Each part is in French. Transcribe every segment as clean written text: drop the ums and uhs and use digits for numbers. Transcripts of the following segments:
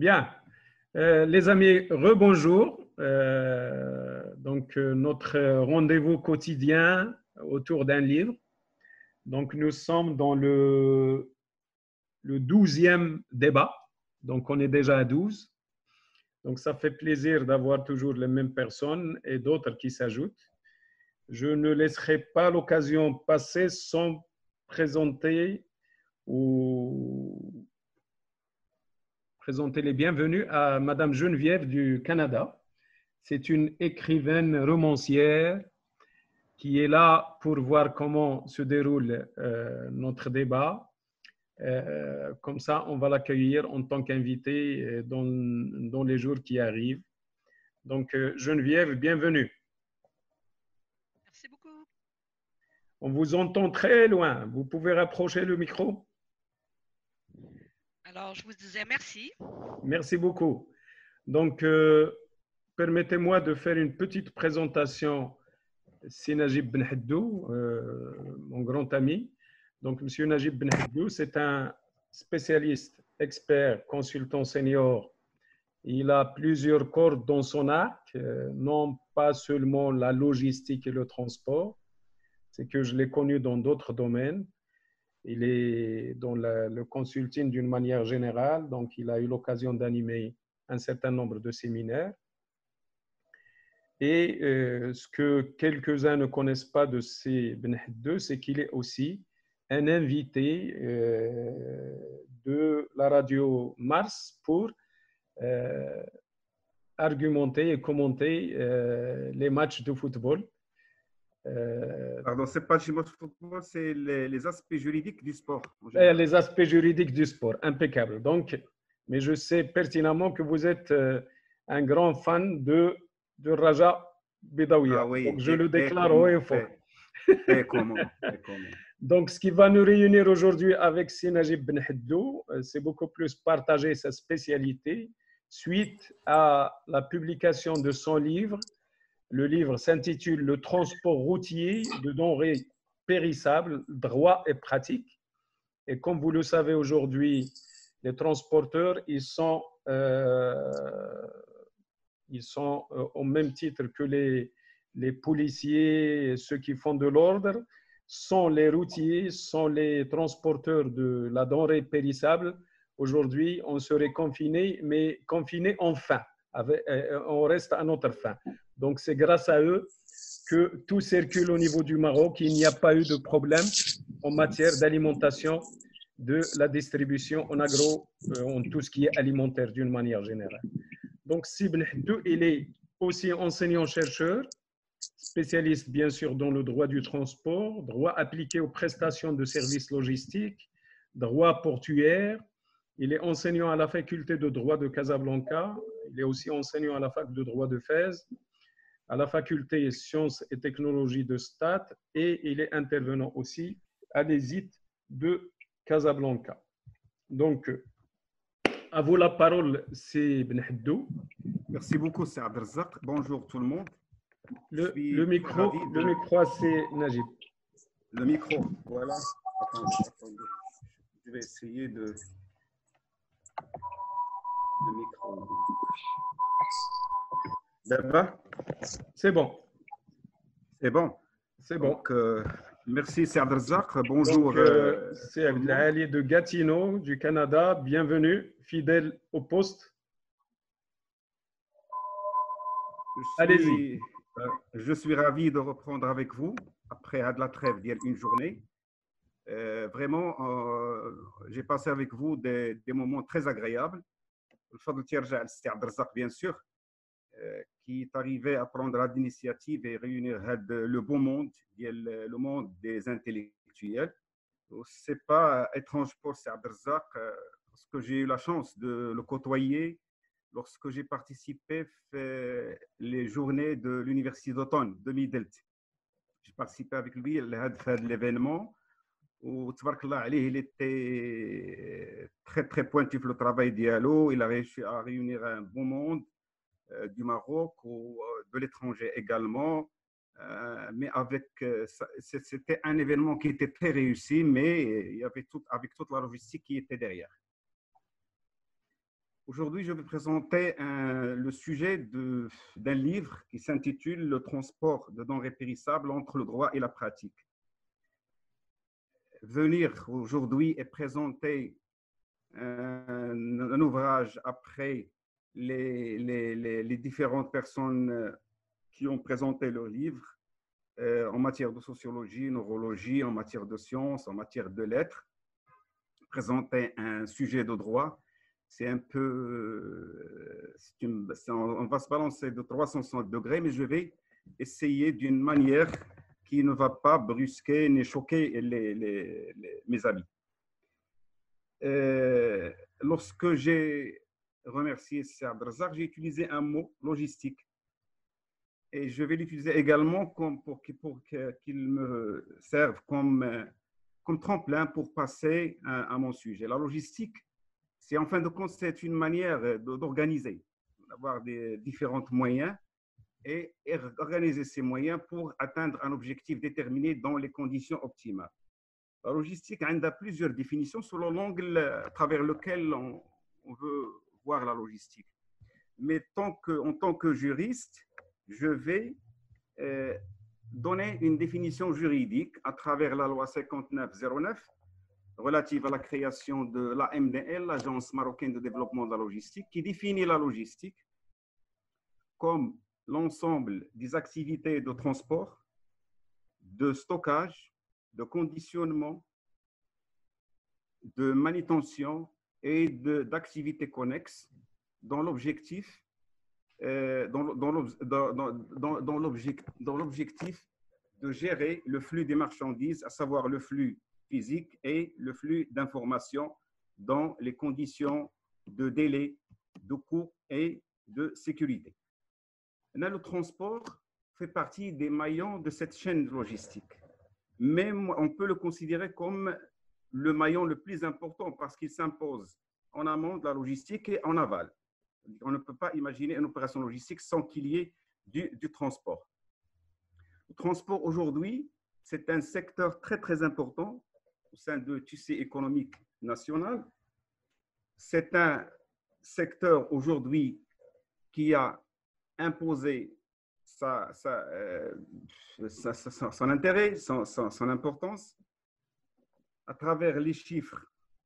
Bien. Les amis, rebonjour. Notre rendez-vous quotidien autour d'un livre. Donc, nous sommes dans le 12e débat. Donc, on est déjà à 12. Donc, ça fait plaisir d'avoir toujours les mêmes personnes et d'autres qui s'ajoutent. Je ne laisserai pas l'occasion passer sans présenter les bienvenus à Madame Geneviève du Canada. C'est une écrivaine romancière qui est là pour voir comment se déroule notre débat. Comme ça, on va l'accueillir en tant qu'invité dans les jours qui arrivent. Donc, Geneviève, bienvenue. Merci beaucoup. On vous entend très loin. Vous pouvez rapprocher le micro? Alors, je vous disais merci. Merci beaucoup. Donc, permettez-moi de faire une petite présentation. C'est Najib Benhaddou, mon grand ami. Donc, M. Najib Benhaddou, c'est un spécialiste, expert, consultant senior. Il a plusieurs cordes dans son arc, non pas seulement la logistique et le transport, c'est que je l'ai connu dans d'autres domaines. Il est dans le consulting d'une manière générale, donc il a eu l'occasion d'animer un certain nombre de séminaires. Et ce que quelques-uns ne connaissent pas de C. Benhaddou, c'est qu'il est aussi un invité de la radio Mars pour argumenter et commenter les matchs de football. Pardon, ce n'est pas le football, c'est les aspects juridiques du sport. Les aspects juridiques du sport, impeccable. Donc, mais je sais pertinemment que vous êtes un grand fan de Raja Bedaouia. Ah oui, donc, je le déclare haut et fort. Comment. Donc, ce qui va nous réunir aujourd'hui avec Najib Benhaddou, c'est beaucoup plus partager sa spécialité suite à la publication de son livre. Le livre s'intitule « Le transport routier de denrées périssables, droit et pratique ». Et comme vous le savez aujourd'hui, les transporteurs, ils sont au même titre que les policiers, ceux qui font de l'ordre, sont les routiers, sont les transporteurs de la denrée périssable. Aujourd'hui, on serait confiné, mais confiné en faim. On reste à notre faim. Donc, c'est grâce à eux que tout circule au niveau du Maroc. Il n'y a pas eu de problème en matière d'alimentation, de la distribution en agro, en tout ce qui est alimentaire d'une manière générale. Donc, Si Benhaddou, il est aussi enseignant-chercheur, spécialiste bien sûr dans le droit du transport, droit appliqué aux prestations de services logistiques, droit portuaire. Il est enseignant à la faculté de droit de Casablanca. Il est aussi enseignant à la fac de droit de Fès, à la faculté sciences et technologies de Stade, et il est intervenant aussi à l'ESIT de Casablanca. Donc, à vous la parole, c'est Benhaddou. Merci beaucoup, c'est Abdelrazak. Bonjour tout le monde. Le micro, c'est Najib. Le micro, voilà. Attendez. Je vais essayer de... Le micro. D'abord. C'est bon. C'est bon. C'est bon. Donc, merci, c'est Abdelrazak. Bonjour. C'est Abdelali de Gatineau, du Canada. Bienvenue, fidèle au poste. Allez-y. Je suis ravi de reprendre avec vous après la trêve d'il y a une journée. Vraiment, j'ai passé avec vous des moments très agréables. Le fadl tierja c'est Abdelrazak, bien sûr, qui est arrivé à prendre l'initiative et réunir le bon monde, le monde des intellectuels. Ce n'est pas étrange pour Abdelrazak, parce que j'ai eu la chance de le côtoyer lorsque j'ai participé à les journées de l'université d'automne de Midelt. J'ai participé avec lui à l'événement où, il était très très pointu pour le travail dialogue. Il a réussi à réunir un bon monde du Maroc ou de l'étranger également. Mais c'était un événement qui était très réussi, mais il y avait avec toute la logistique qui était derrière. Aujourd'hui, je vais présenter le sujet d'un livre qui s'intitule « Le transport de denrées périssables entre le droit et la pratique ». Venir aujourd'hui et présenter un ouvrage après les différentes personnes qui ont présenté leur livre en matière de sociologie, neurologie, en matière de sciences, en matière de lettres, présenter un sujet de droit, c'est un peu, on va se balancer de 360 degrés, mais je vais essayer d'une manière qui ne va pas brusquer ni choquer mes amis. Lorsque j'ai remercié C. Abdelrazak, j'ai utilisé un mot logistique. Et je vais l'utiliser également pour qu'il me serve comme tremplin pour passer à mon sujet. La logistique, c'est en fin de compte, c'est une manière d'organiser, d'avoir des différents moyens et organiser ces moyens pour atteindre un objectif déterminé dans les conditions optimales. La logistique a plusieurs définitions selon l'angle à travers lequel on veut voir la logistique. Mais en tant que juriste, je vais donner une définition juridique à travers la loi 5909 relative à la création de l'AMDL, l'Agence marocaine de développement de la logistique, qui définit la logistique comme l'ensemble des activités de transport, de stockage, de conditionnement, de manutention et d'activités connexes dans l'objectif de gérer le flux des marchandises, à savoir le flux physique et le flux d'informations dans les conditions de délai, de coût et de sécurité. Là, le transport fait partie des maillons de cette chaîne logistique. Mais on peut le considérer comme le maillon le plus important parce qu'il s'impose en amont de la logistique et en aval. On ne peut pas imaginer une opération logistique sans qu'il y ait du transport. Le transport aujourd'hui, c'est un secteur très, très important au sein de tissu économique national. C'est un secteur aujourd'hui qui a imposé son intérêt, son importance à travers les chiffres.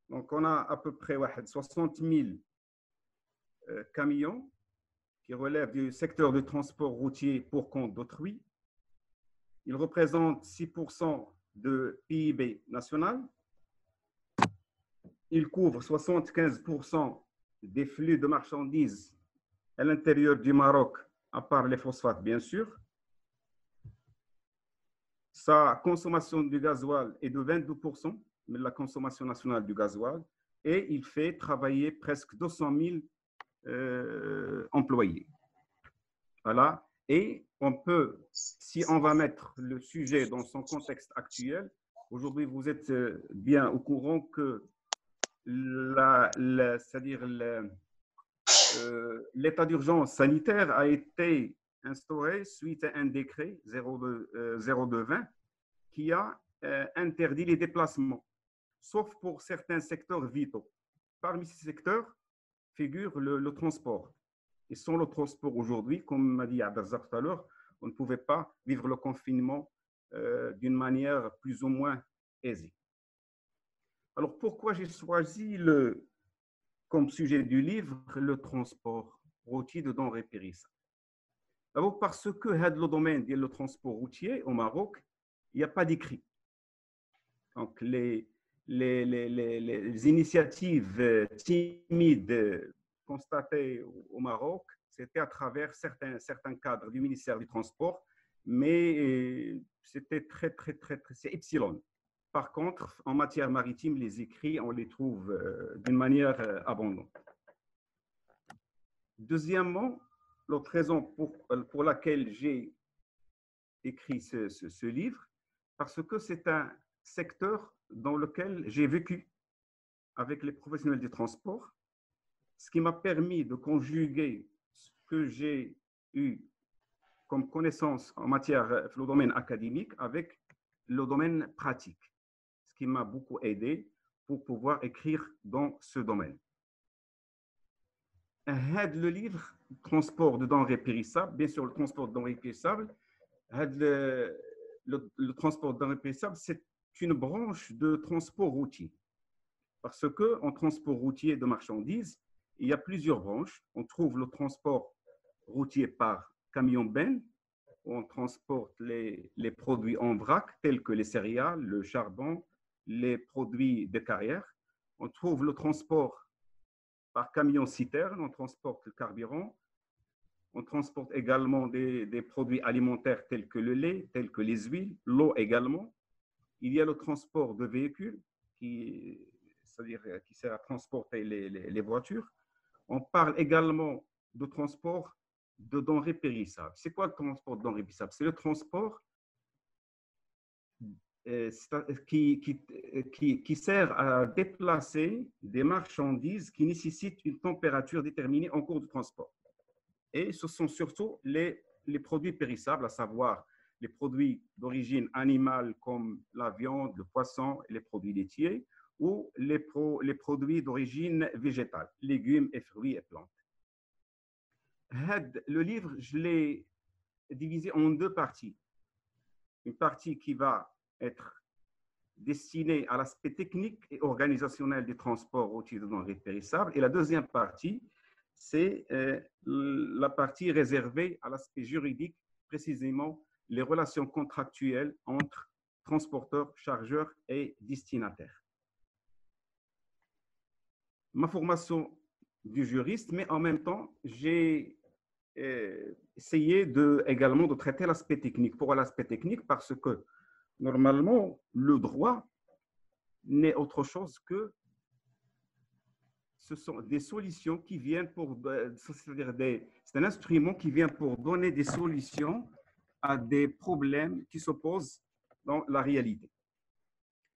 Donc, on a à peu près 60 000 camions qui relèvent du secteur du transport routier pour compte d'autrui. Ils représentent 6% de PIB national. Ils couvrent 75% des flux de marchandises à l'intérieur du Maroc, à part les phosphates, bien sûr. Sa consommation du gasoil est de 22%, mais la consommation nationale du gasoil, et il fait travailler presque 200 000 employés. Voilà. Et on peut, si on va mettre le sujet dans son contexte actuel, aujourd'hui vous êtes bien au courant que c'est-à-dire l'état d'urgence sanitaire a été instauré suite à un décret 0220 qui a interdit les déplacements, sauf pour certains secteurs vitaux. Parmi ces secteurs figure le transport. Et sans le transport aujourd'hui, comme m'a dit Abdelrazak tout à l'heure, on ne pouvait pas vivre le confinement d'une manière plus ou moins aisée. Alors, pourquoi j'ai choisi comme sujet du livre le transport routier de denrées périssables? D'abord parce que le domaine du transport routier au Maroc, il n'y a pas d'écrit. Donc, les initiatives timides constatées au Maroc, c'était à travers certains cadres du ministère du Transport, mais c'était c'est epsilon. Par contre, en matière maritime, les écrits, on les trouve d'une manière abondante. Deuxièmement, l'autre raison pour laquelle j'ai écrit ce livre, parce que c'est un secteur dans lequel j'ai vécu avec les professionnels du transport, ce qui m'a permis de conjuguer ce que j'ai eu comme connaissance en matière le domaine académique avec le domaine pratique, ce qui m'a beaucoup aidé pour pouvoir écrire dans ce domaine. Le livre transport de denrées périssables, bien sûr le transport de denrées périssables, le transport de denrées périssables, c'est une branche de transport routier. Parce qu'en transport routier de marchandises, il y a plusieurs branches. On trouve le transport routier par camion-benne, où on transporte les produits en vrac, tels que les céréales, le charbon, les produits de carrière. On trouve le transport par camion-citerne, on transporte le carburant. On transporte également des produits alimentaires tels que le lait, tels que les huiles, l'eau également. Il y a le transport de véhicules, c'est-à-dire qui sert à transporter les voitures. On parle également de transport de denrées périssables. C'est quoi le transport de denrées périssables? C'est le transport qui sert à déplacer des marchandises qui nécessitent une température déterminée en cours de transport. Et ce sont surtout les produits périssables, à savoir les produits d'origine animale comme la viande, le poisson et les produits laitiers, ou les produits d'origine végétale, légumes et fruits et plantes. Le livre, je l'ai divisé en deux parties. Une partie qui va être destinée à l'aspect technique et organisationnel des transports routiers de denrées périssables, et la deuxième partie, c'est la partie réservée à l'aspect juridique, précisément les relations contractuelles entre transporteurs, chargeurs et destinataires. Ma formation du juriste, mais en même temps, j'ai essayé également de traiter l'aspect technique. Pourquoi l'aspect technique? Parce que normalement, le droit n'est autre chose que ce sont des solutions qui viennent c'est un instrument qui vient pour donner des solutions à des problèmes qui s'opposent dans la réalité.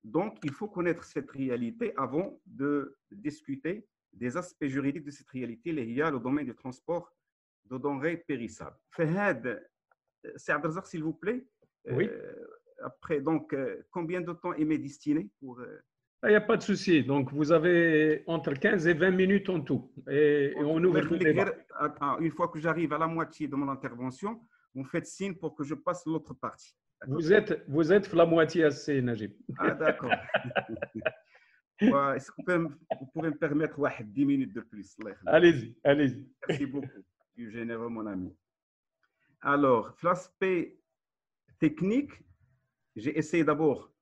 Donc, il faut connaître cette réalité avant de discuter des aspects juridiques de cette réalité liés au domaine du transport de denrées périssables. Fahad, c'est Abdelrazak, s'il vous plaît. Oui. Après, donc, combien de temps est m'est destiné pour… Il n'y a pas de souci. Donc, vous avez entre 15 et 20 minutes en tout. Et on ouvre le débat. Une fois que j'arrive à la moitié de mon intervention, vous faites signe pour que je passe l'autre partie. Vous êtes la moitié assez, Najib. Ah, d'accord. Est-ce que vous pouvez me permettre 10 minutes de plus? Allez-y, allez-y. Merci beaucoup, du généreux, mon ami. Alors, l'aspect technique, j'ai essayé d'abord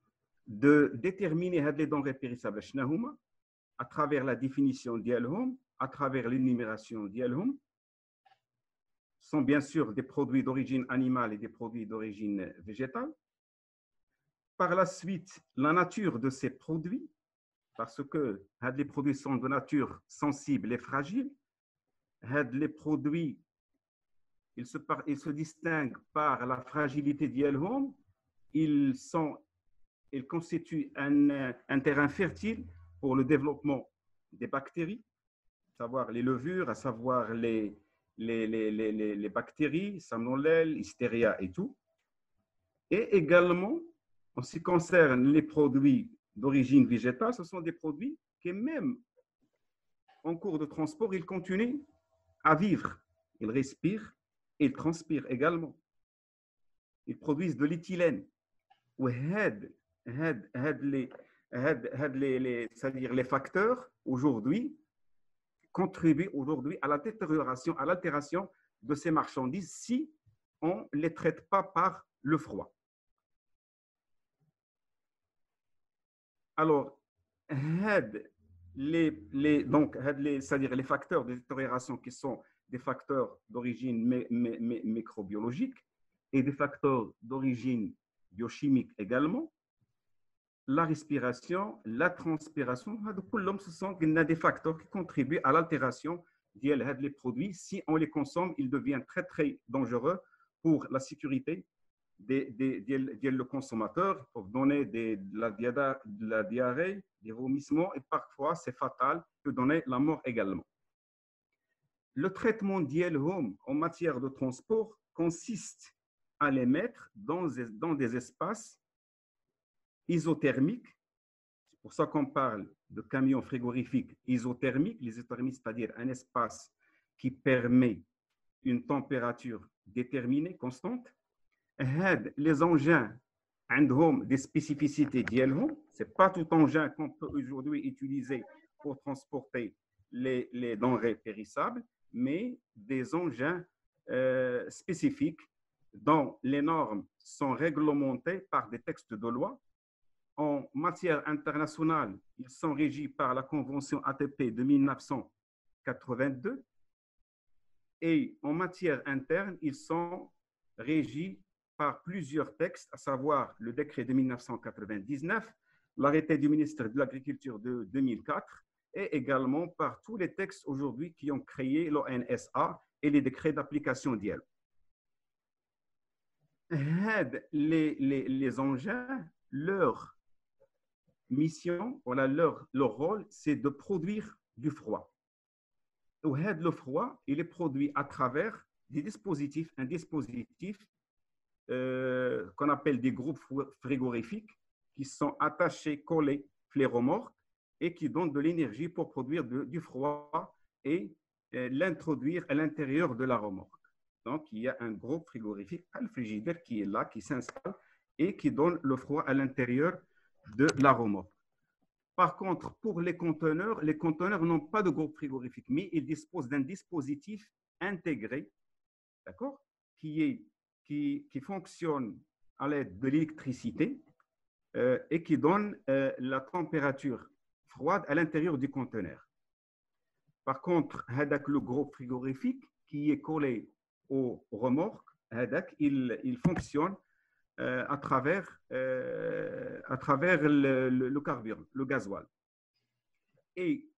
de déterminer les denrées périssables à travers la définition d'Yalhum, à travers l'énumération d'Yalhum. Ce sont bien sûr des produits d'origine animale et des produits d'origine végétale. Par la suite, la nature de ces produits, parce que les produits sont de nature sensible et fragile. Les produits, ils se distinguent par la fragilité d'Yalhum. Ils constituent un terrain fertile pour le développement des bactéries, à savoir les levures, à savoir les bactéries, salmonelle, listeria et tout. Et également, en ce qui concerne les produits d'origine végétale, ce sont des produits qui, même en cours de transport, ils continuent à vivre. Ils respirent et ils transpirent également. Ils produisent de l'éthylène. C'est-à-dire les facteurs aujourd'hui contribuent aujourd'hui à la détérioration, à l'altération de ces marchandises si on ne les traite pas par le froid. Alors, c'est-à-dire les facteurs de détérioration qui sont des facteurs d'origine microbiologique et des facteurs d'origine biochimique également, la respiration, la transpiration, ce sont des facteurs qui contribuent à l'altération des produits. Si on les consomme, ils deviennent très, très dangereux pour la sécurité le consommateur, pour donner de la diarrhée, des vomissements, et parfois c'est fatal, peut donner la mort également. Le traitement d'Yalhum en matière de transport consiste à les mettre dans des espaces isothermiques. C'est pour ça qu'on parle de camions frigorifiques isothermiques. Les isothermiques, c'est-à-dire un espace qui permet une température déterminée, constante. Les engins ont des spécificités ديالهم. Ce n'est pas tout engin qu'on peut aujourd'hui utiliser pour transporter les denrées périssables, mais des engins spécifiques dont les normes sont réglementées par des textes de loi. En matière internationale, ils sont régis par la Convention ATP de 1982 et en matière interne, ils sont régis par plusieurs textes, à savoir le décret de 1999, l'arrêté du ministre de l'Agriculture de 2004 et également par tous les textes aujourd'hui qui ont créé l'ONSA et les décrets d'application d'IEL. Les engins, leur mission, voilà, leur rôle, c'est de produire du froid. Le froid, il est produit à travers des dispositifs, un dispositif qu'on appelle des groupes frigorifiques qui sont attachés, collés, les remorques et qui donnent de l'énergie pour produire du froid et l'introduire à l'intérieur de la remorque. Donc, il y a un groupe frigorifique, le frigidaire, qui est là, qui s'installe et qui donne le froid à l'intérieur de la remorque. Par contre, pour les conteneurs n'ont pas de groupe frigorifique, mais ils disposent d'un dispositif intégré, d'accord, qui fonctionne à l'aide de l'électricité et qui donne la température froide à l'intérieur du conteneur. Par contre, le groupe frigorifique qui est collé aux remorques, il fonctionne à travers le carburant, le gasoil. Et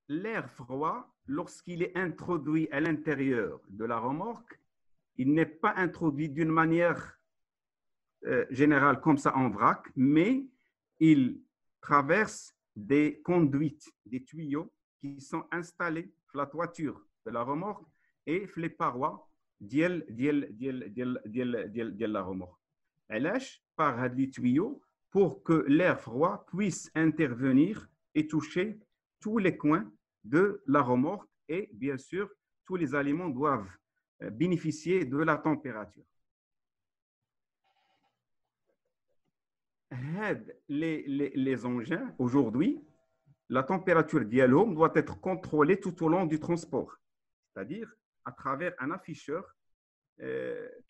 l'air froid, lorsqu'il est introduit à l'intérieur de la remorque, il n'est pas introduit d'une manière générale comme ça en vrac, mais il traverse des conduites, des tuyaux qui sont installés sur la toiture de la remorque et sur les parois de la remorque. علاش par les tuyaux pour que l'air froid puisse intervenir et toucher tous les coins de la remorque et bien sûr tous les aliments doivent bénéficier de la température. Les engins aujourd'hui, la température dialome doit être contrôlée tout au long du transport, c'est-à-dire à travers un afficheur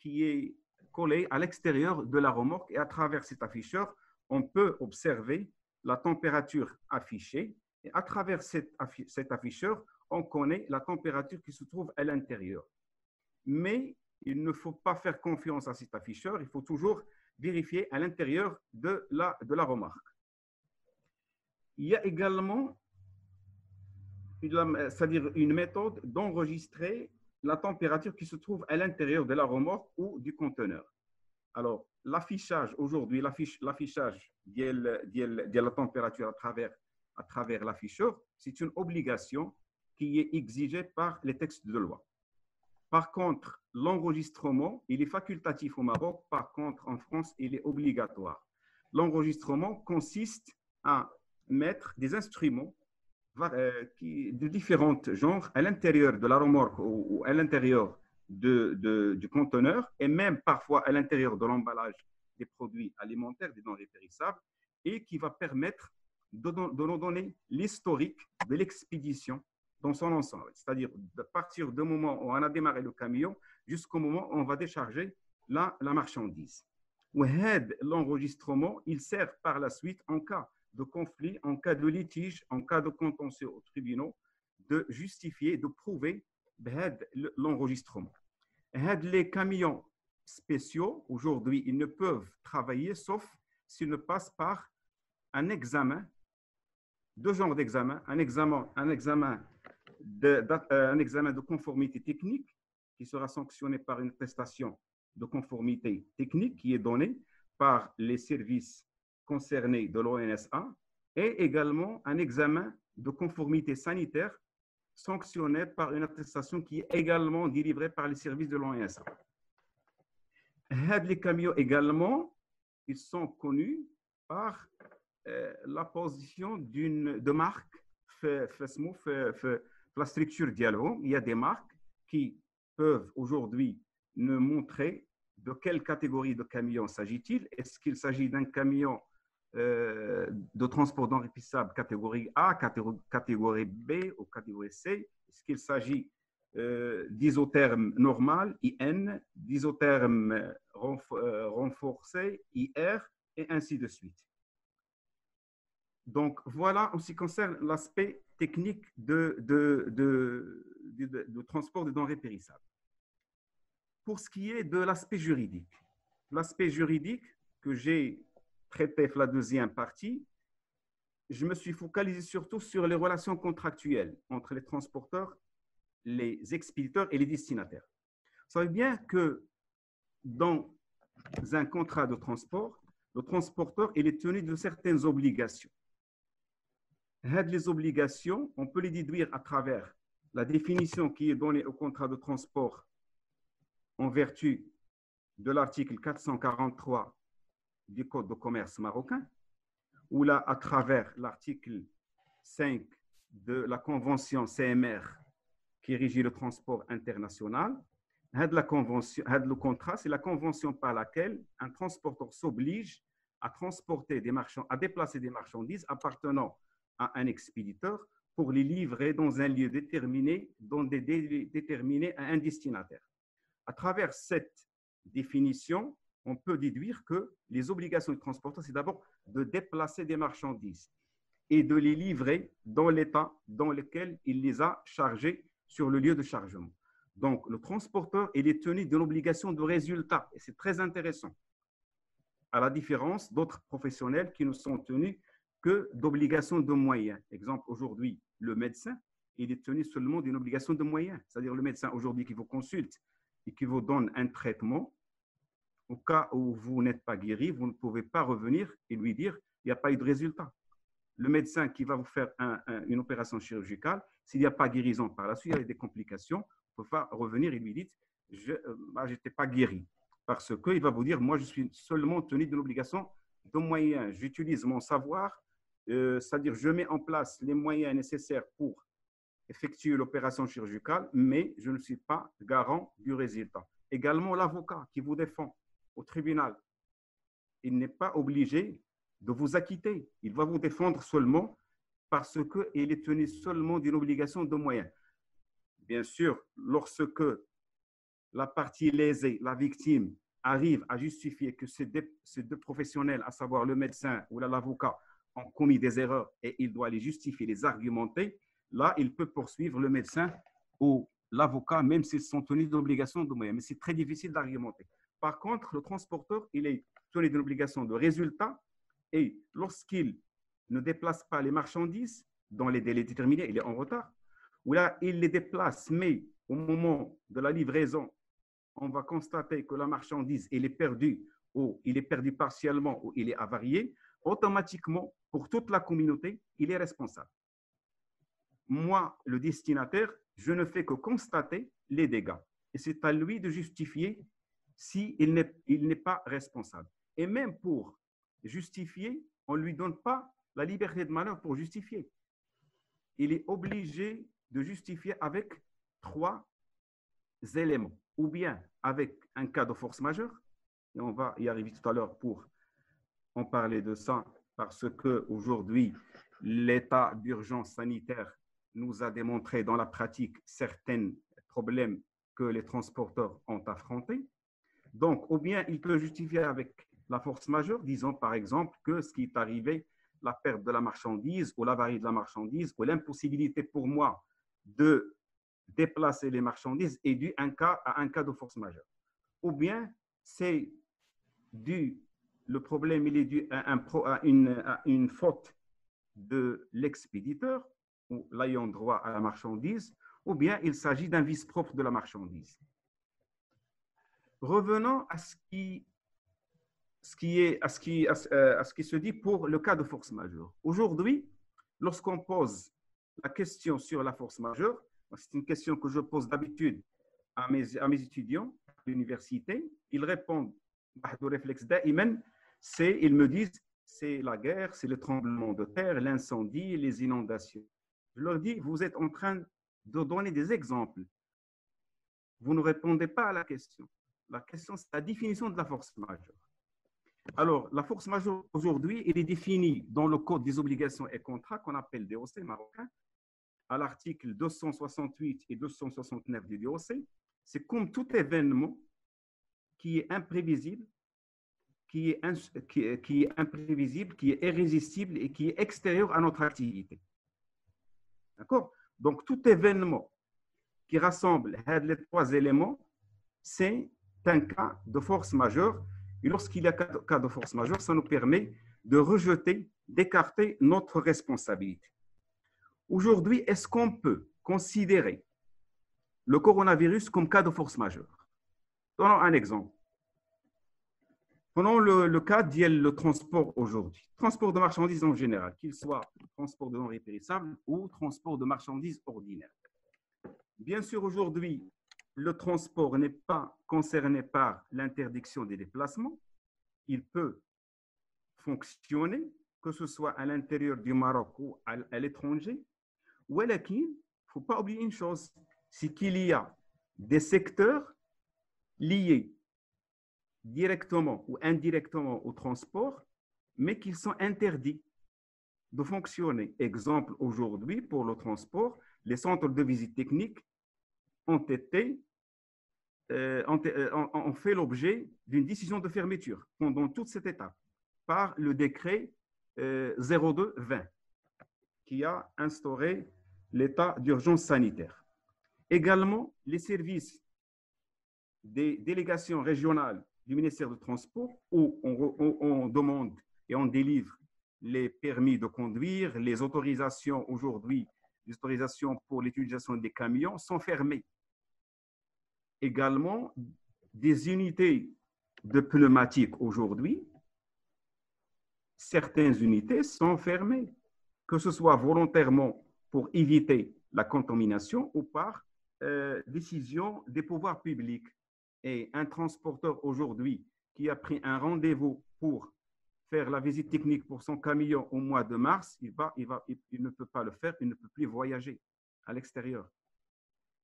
qui est collé à l'extérieur de la remorque et à travers cet afficheur, on peut observer la température affichée et à travers cet afficheur, on connaît la température qui se trouve à l'intérieur. Mais il ne faut pas faire confiance à cet afficheur, il faut toujours vérifier à l'intérieur de la remorque. Il y a également c'est-à-dire une méthode d'enregistrer la température qui se trouve à l'intérieur de la remorque ou du conteneur. Alors, l'affichage, aujourd'hui, l'affichage de la température à travers l'afficheur, c'est une obligation qui est exigée par les textes de loi. Par contre, l'enregistrement, il est facultatif au Maroc. Par contre, en France, il est obligatoire. L'enregistrement consiste à mettre des instruments de différents genres à l'intérieur de la remorque ou à l'intérieur du conteneur et même parfois à l'intérieur de l'emballage des produits alimentaires, des denrées périssables, et qui va permettre de nous donner l'historique de l'expédition dans son ensemble. C'est-à-dire de partir du moment où on a démarré le camion jusqu'au moment où on va décharger la marchandise. L'enregistrement, il sert par la suite en cas de conflit, en cas de litige, en cas de contentieux aux tribunaux, de justifier, de prouver l'enregistrement. Les camions spéciaux, aujourd'hui, ils ne peuvent travailler sauf s'ils ne passent par un examen, deux genres d'examens, un examen de conformité technique qui sera sanctionné par une prestation de conformité technique qui est donnée par les services concernés de l'ONSA et également un examen de conformité sanitaire sanctionné par une attestation qui est également délivrée par les services de l'ONSA. Les camions également, ils sont connus par la position de marque La structure dialogue, il y a des marques qui peuvent aujourd'hui nous montrer de quelle catégorie de camion s'agit-il. Est-ce qu'il s'agit d'un camion de transport d'enrichissable catégorie A, catégorie B ou catégorie C? Est-ce qu'il s'agit d'isotherme normal, IN, d'isotherme renforcé, IR, et ainsi de suite. Donc, voilà en ce qui concerne l'aspect technique de transport de denrées périssables. Pour ce qui est de l'aspect juridique que j'ai traité la deuxième partie, je me suis focalisé surtout sur les relations contractuelles entre les transporteurs, les expéditeurs et les destinataires. Vous savez bien que dans un contrat de transport, le transporteur il est tenu de certaines obligations. Les obligations, on peut les déduire à travers la définition qui est donnée au contrat de transport en vertu de l'article 443 du Code de commerce marocain, ou là à travers l'article 5 de la Convention CMR qui régit le transport international. Le contrat, c'est la convention par laquelle un transporteur s'oblige à transporter des marchandises, à déplacer des marchandises appartenant à un expéditeur pour les livrer dans un lieu déterminé, dans des délais déterminés à un destinataire. À travers cette définition, on peut déduire que les obligations du transporteur, c'est d'abord de déplacer des marchandises et de les livrer dans l'état dans lequel il les a chargées sur le lieu de chargement. Donc, le transporteur, il est tenu d'une obligation de résultat, et c'est très intéressant, à la différence d'autres professionnels qui ne sont tenus que d'obligations de moyens. Exemple, aujourd'hui, le médecin, il est tenu seulement d'une obligation de moyens. C'est-à-dire le médecin aujourd'hui qui vous consulte et qui vous donne un traitement, au cas où vous n'êtes pas guéri, vous ne pouvez pas revenir et lui dire il n'y a pas eu de résultat. Le médecin qui va vous faire une opération chirurgicale, s'il n'y a pas guérison par la suite, il y a des complications, il ne peut pas revenir et lui dire je n'étais pas guéri. Parce qu'il va vous dire moi, je suis seulement tenu d'une obligation de moyens. J'utilise mon savoir, c'est-à-dire je mets en place les moyens nécessaires pour effectuer l'opération chirurgicale, mais je ne suis pas garant du résultat. Également, l'avocat qui vous défend au tribunal, il n'est pas obligé de vous acquitter. Il va vous défendre seulement parce qu'il est tenu seulement d'une obligation de moyens. Bien sûr, lorsque la partie lésée, la victime, arrive à justifier que ces deux professionnels, à savoir le médecin ou l'avocat, ont commis des erreurs et il doit les justifier, les argumenter, là, il peut poursuivre le médecin ou l'avocat, même s'ils sont tenus d'obligation de moyens. Mais c'est très difficile d'argumenter. Par contre, le transporteur, il est tenu d'une obligation de résultat et lorsqu'il ne déplace pas les marchandises dans les délais déterminés, il est en retard. Ou là, il les déplace, mais au moment de la livraison, on va constater que la marchandise, elle est perdue ou il est perdu partiellement ou il est avarié. Automatiquement, pour toute la communauté, il est responsable. Moi, le destinataire, je ne fais que constater les dégâts. Et c'est à lui de justifier s'il n'est pas responsable. Et même pour justifier, on ne lui donne pas la liberté de manœuvre pour justifier. Il est obligé de justifier avec 3 éléments. Ou bien avec un cas de force majeure, et on va y arriver tout à l'heure pour en parler de ça, parce qu'aujourd'hui, l'état d'urgence sanitaire nous a démontré dans la pratique certains problèmes que les transporteurs ont affrontés. Donc, ou bien il peut justifier avec la force majeure, disons par exemple que ce qui est arrivé, la perte de la marchandise ou l'avarie de la marchandise ou l'impossibilité pour moi de déplacer les marchandises est dû à un cas de force majeure. Ou bien c'est dû, le problème il est dû à une faute de l'expéditeur ou l'ayant droit à la marchandise, ou bien il s'agit d'un vice propre de la marchandise. Revenons à ce qui se dit pour le cas de force majeure. Aujourd'hui, lorsqu'on pose la question sur la force majeure, c'est une question que je pose d'habitude à mes étudiants à l'université. Ils répondent, ils me disent, c'est la guerre, c'est le tremblement de terre, l'incendie, les inondations. Je leur dis, vous êtes en train de donner des exemples. Vous ne répondez pas à la question. La question, c'est la définition de la force majeure. Alors, la force majeure aujourd'hui, elle est définie dans le Code des obligations et contrats qu'on appelle DOC marocain, à l'article 268 et 269 du DOC. C'est comme tout événement qui est imprévisible, qui est imprévisible, qui est irrésistible et qui est extérieur à notre activité. D'accord? Donc, tout événement qui rassemble les trois éléments, c'est un cas de force majeure. Et lorsqu'il y a un cas de force majeure, ça nous permet de rejeter, d'écarter notre responsabilité. Aujourd'hui, est-ce qu'on peut considérer le coronavirus comme cas de force majeure? Donnons un exemple. Prenons le cas le transport aujourd'hui. Transport de marchandises en général, qu'il soit transport de denrées périssables ou transport de marchandises ordinaires. Bien sûr, aujourd'hui, le transport n'est pas concerné par l'interdiction des déplacements. Il peut fonctionner, que ce soit à l'intérieur du Maroc ou à l'étranger. Ou il ne faut pas oublier une chose, c'est qu'il y a des secteurs liés directement ou indirectement au transport, mais qui sont interdits de fonctionner. Exemple, aujourd'hui, pour le transport, les centres de visite technique ont fait l'objet d'une décision de fermeture pendant toute cette étape par le décret 02-20 qui a instauré l'état d'urgence sanitaire. Également, les services des délégations régionales du ministère du Transport où on demande et on délivre les permis de conduire, les autorisations aujourd'hui, les autorisations pour l'utilisation des camions sont fermées. Également, des unités de pneumatique aujourd'hui, certaines unités sont fermées, que ce soit volontairement pour éviter la contamination ou par décision des pouvoirs publics. Et un transporteur aujourd'hui qui a pris un rendez-vous pour faire la visite technique pour son camion au mois de mars, il ne peut pas le faire, il ne peut plus voyager à l'extérieur,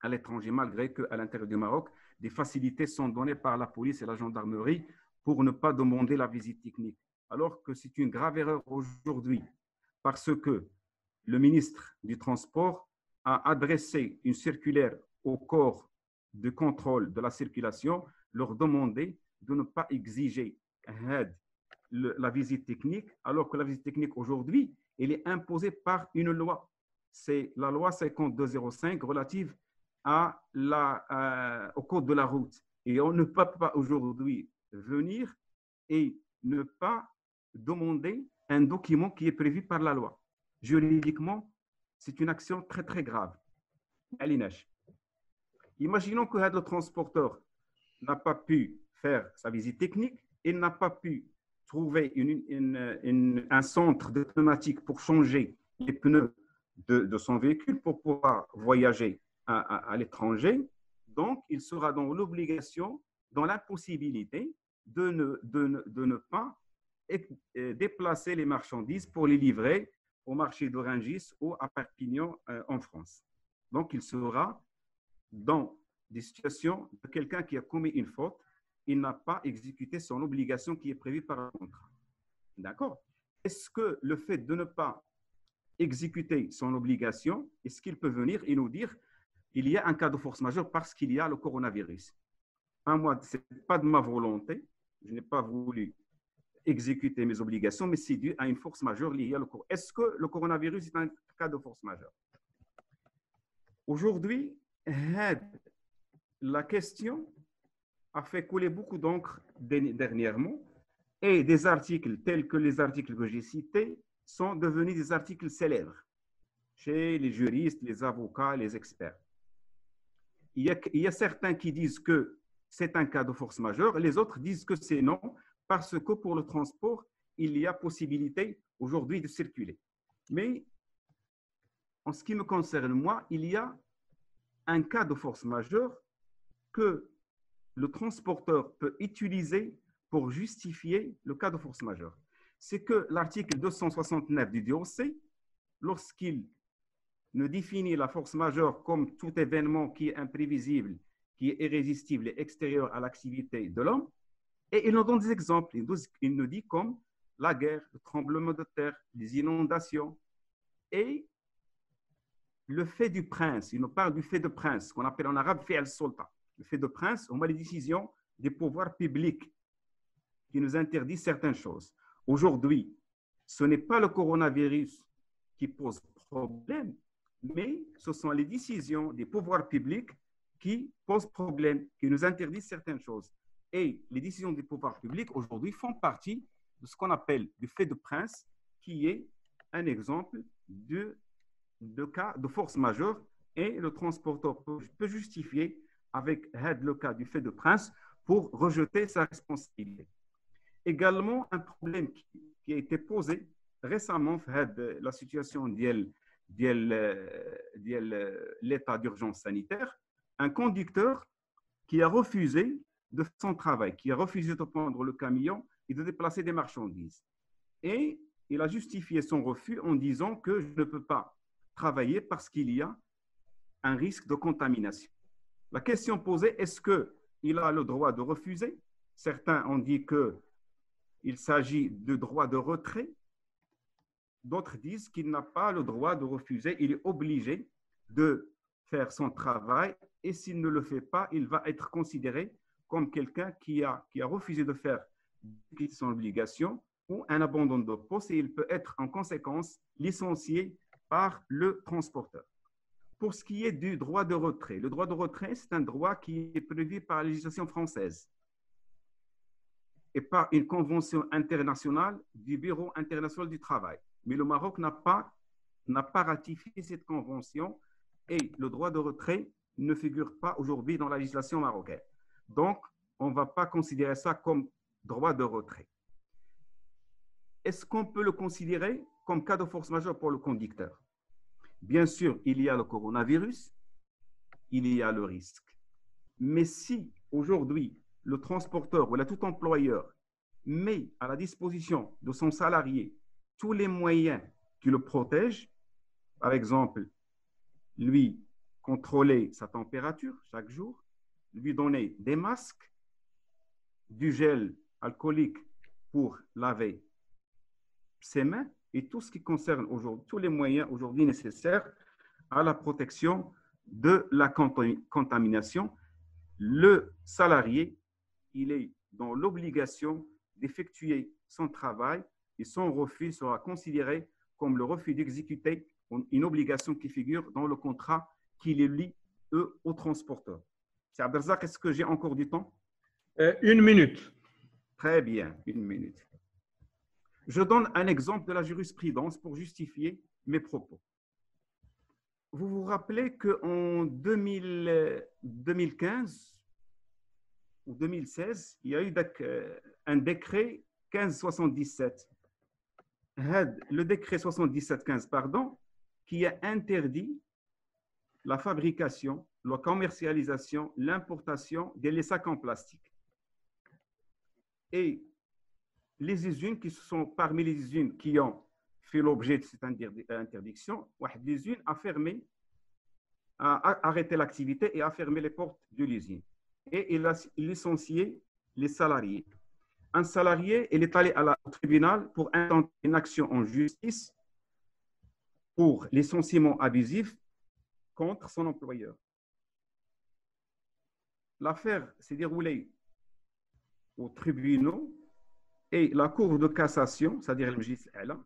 à l'étranger, malgré qu'à l'intérieur du Maroc, des facilités sont données par la police et la gendarmerie pour ne pas demander la visite technique. Alors que c'est une grave erreur aujourd'hui, parce que le ministre du Transport a adressé une circulaire au corps de contrôle de la circulation, leur demander de ne pas exiger la visite technique, alors que la visite technique aujourd'hui, elle est imposée par une loi. C'est la loi 5205 relative au code de la route. Et on ne peut pas aujourd'hui venir et ne pas demander un document qui est prévu par la loi. Juridiquement, c'est une action très, très grave. Imaginons que le transporteur n'a pas pu faire sa visite technique, il n'a pas pu trouver un centre de pneumatique pour changer les pneus de son véhicule pour pouvoir voyager à l'étranger. Donc, il sera dans l'obligation, dans l'impossibilité de ne pas déplacer les marchandises pour les livrer au marché de Rungis ou à Perpignan en France. Donc, il sera dans des situations de quelqu'un qui a commis une faute, il n'a pas exécuté son obligation qui est prévue par le contrat. D'accord? Est-ce que le fait de ne pas exécuter son obligation, est-ce qu'il peut venir et nous dire il y a un cas de force majeure parce qu'il y a le coronavirus? Moi, ce n'est pas de ma volonté, je n'ai pas voulu exécuter mes obligations, mais c'est dû à une force majeure liée à le coronavirus. Est-ce que le coronavirus est un cas de force majeure? Aujourd'hui, la question a fait couler beaucoup d'encre dernièrement et des articles tels que les articles que j'ai cités sont devenus des articles célèbres chez les juristes, les avocats, les experts. Il y a certains qui disent que c'est un cas de force majeure, les autres disent que c'est non, parce que pour le transport, il y a possibilité aujourd'hui de circuler. Mais en ce qui me concerne, moi, il y a un cas de force majeure que le transporteur peut utiliser pour justifier le cas de force majeure. C'est que l'article 269 du DOC, lorsqu'il ne définit la force majeure comme tout événement qui est imprévisible, qui est irrésistible et extérieur à l'activité de l'homme. Et il nous donne des exemples. Il nous dit comme la guerre, le tremblement de terre, les inondations et le fait du prince. Il nous parle du fait de prince, qu'on appelle en arabe fi'al sulta. Le fait de prince, on a les décisions des pouvoirs publics qui nous interdisent certaines choses. Aujourd'hui, ce n'est pas le coronavirus qui pose problème, mais ce sont les décisions des pouvoirs publics qui posent problème, qui nous interdisent certaines choses. Et les décisions des pouvoirs publics aujourd'hui font partie de ce qu'on appelle du fait de prince, qui est un exemple de cas de force majeure, et le transporteur peut justifier avec le cas du fait de prince pour rejeter sa responsabilité. Également, un problème qui a été posé récemment, la situation de l'état d'urgence sanitaire, un conducteur qui a refusé de faire son travail, qui a refusé de prendre le camion et de déplacer des marchandises. Et il a justifié son refus en disant que je ne peux pas travailler parce qu'il y a un risque de contamination. La question posée, est-ce qu'il a le droit de refuser? Certains ont dit qu'il s'agit de droit de retrait. D'autres disent qu'il n'a pas le droit de refuser. Il est obligé de faire son travail et s'il ne le fait pas, il va être considéré comme quelqu'un qui a refusé de faire son obligation ou un abandon de poste et il peut être en conséquence licencié par le transporteur. Pour ce qui est du droit de retrait, le droit de retrait, c'est un droit qui est prévu par la législation française et par une convention internationale du Bureau international du travail. Mais le Maroc n'a pas ratifié cette convention et le droit de retrait ne figure pas aujourd'hui dans la législation marocaine. Donc, on ne va pas considérer ça comme droit de retrait. Est-ce qu'on peut le considérer comme cas de force majeure pour le conducteur? Bien sûr, il y a le coronavirus, il y a le risque. Mais si aujourd'hui, le transporteur ou tout employeur met à la disposition de son salarié tous les moyens qui le protègent, par exemple, lui contrôler sa température chaque jour, lui donner des masques, du gel alcoolique pour laver ses mains et tout ce qui concerne aujourd'hui, tous les moyens aujourd'hui nécessaires à la protection de la contamination, le salarié, il est dans l'obligation d'effectuer son travail et son refus sera considéré comme le refus d'exécuter une obligation qui figure dans le contrat qui les lie, eux, aux transporteurs. M. Abdelrazak, est-ce que j'ai encore du temps? 1 minute. Très bien, 1 minute. Je donne un exemple de la jurisprudence pour justifier mes propos. Vous vous rappelez qu'en 2015 ou 2016, il y a eu un décret 1577. Le décret 77-15, pardon, qui a interdit la fabrication, la commercialisation, l'importation des sacs en plastique. Et les usines qui sont parmi les usines qui ont fait l'objet de cette interdiction, les usines a fermé, a arrêté l'activité et a fermé les portes de l'usine. Et il a licencié les salariés. Un salarié, il est allé au tribunal pour intenter une action en justice pour licenciement abusif contre son employeur. L'affaire s'est déroulée aux tribunaux et la Cour de cassation, c'est-à-dire le Majlis A'la,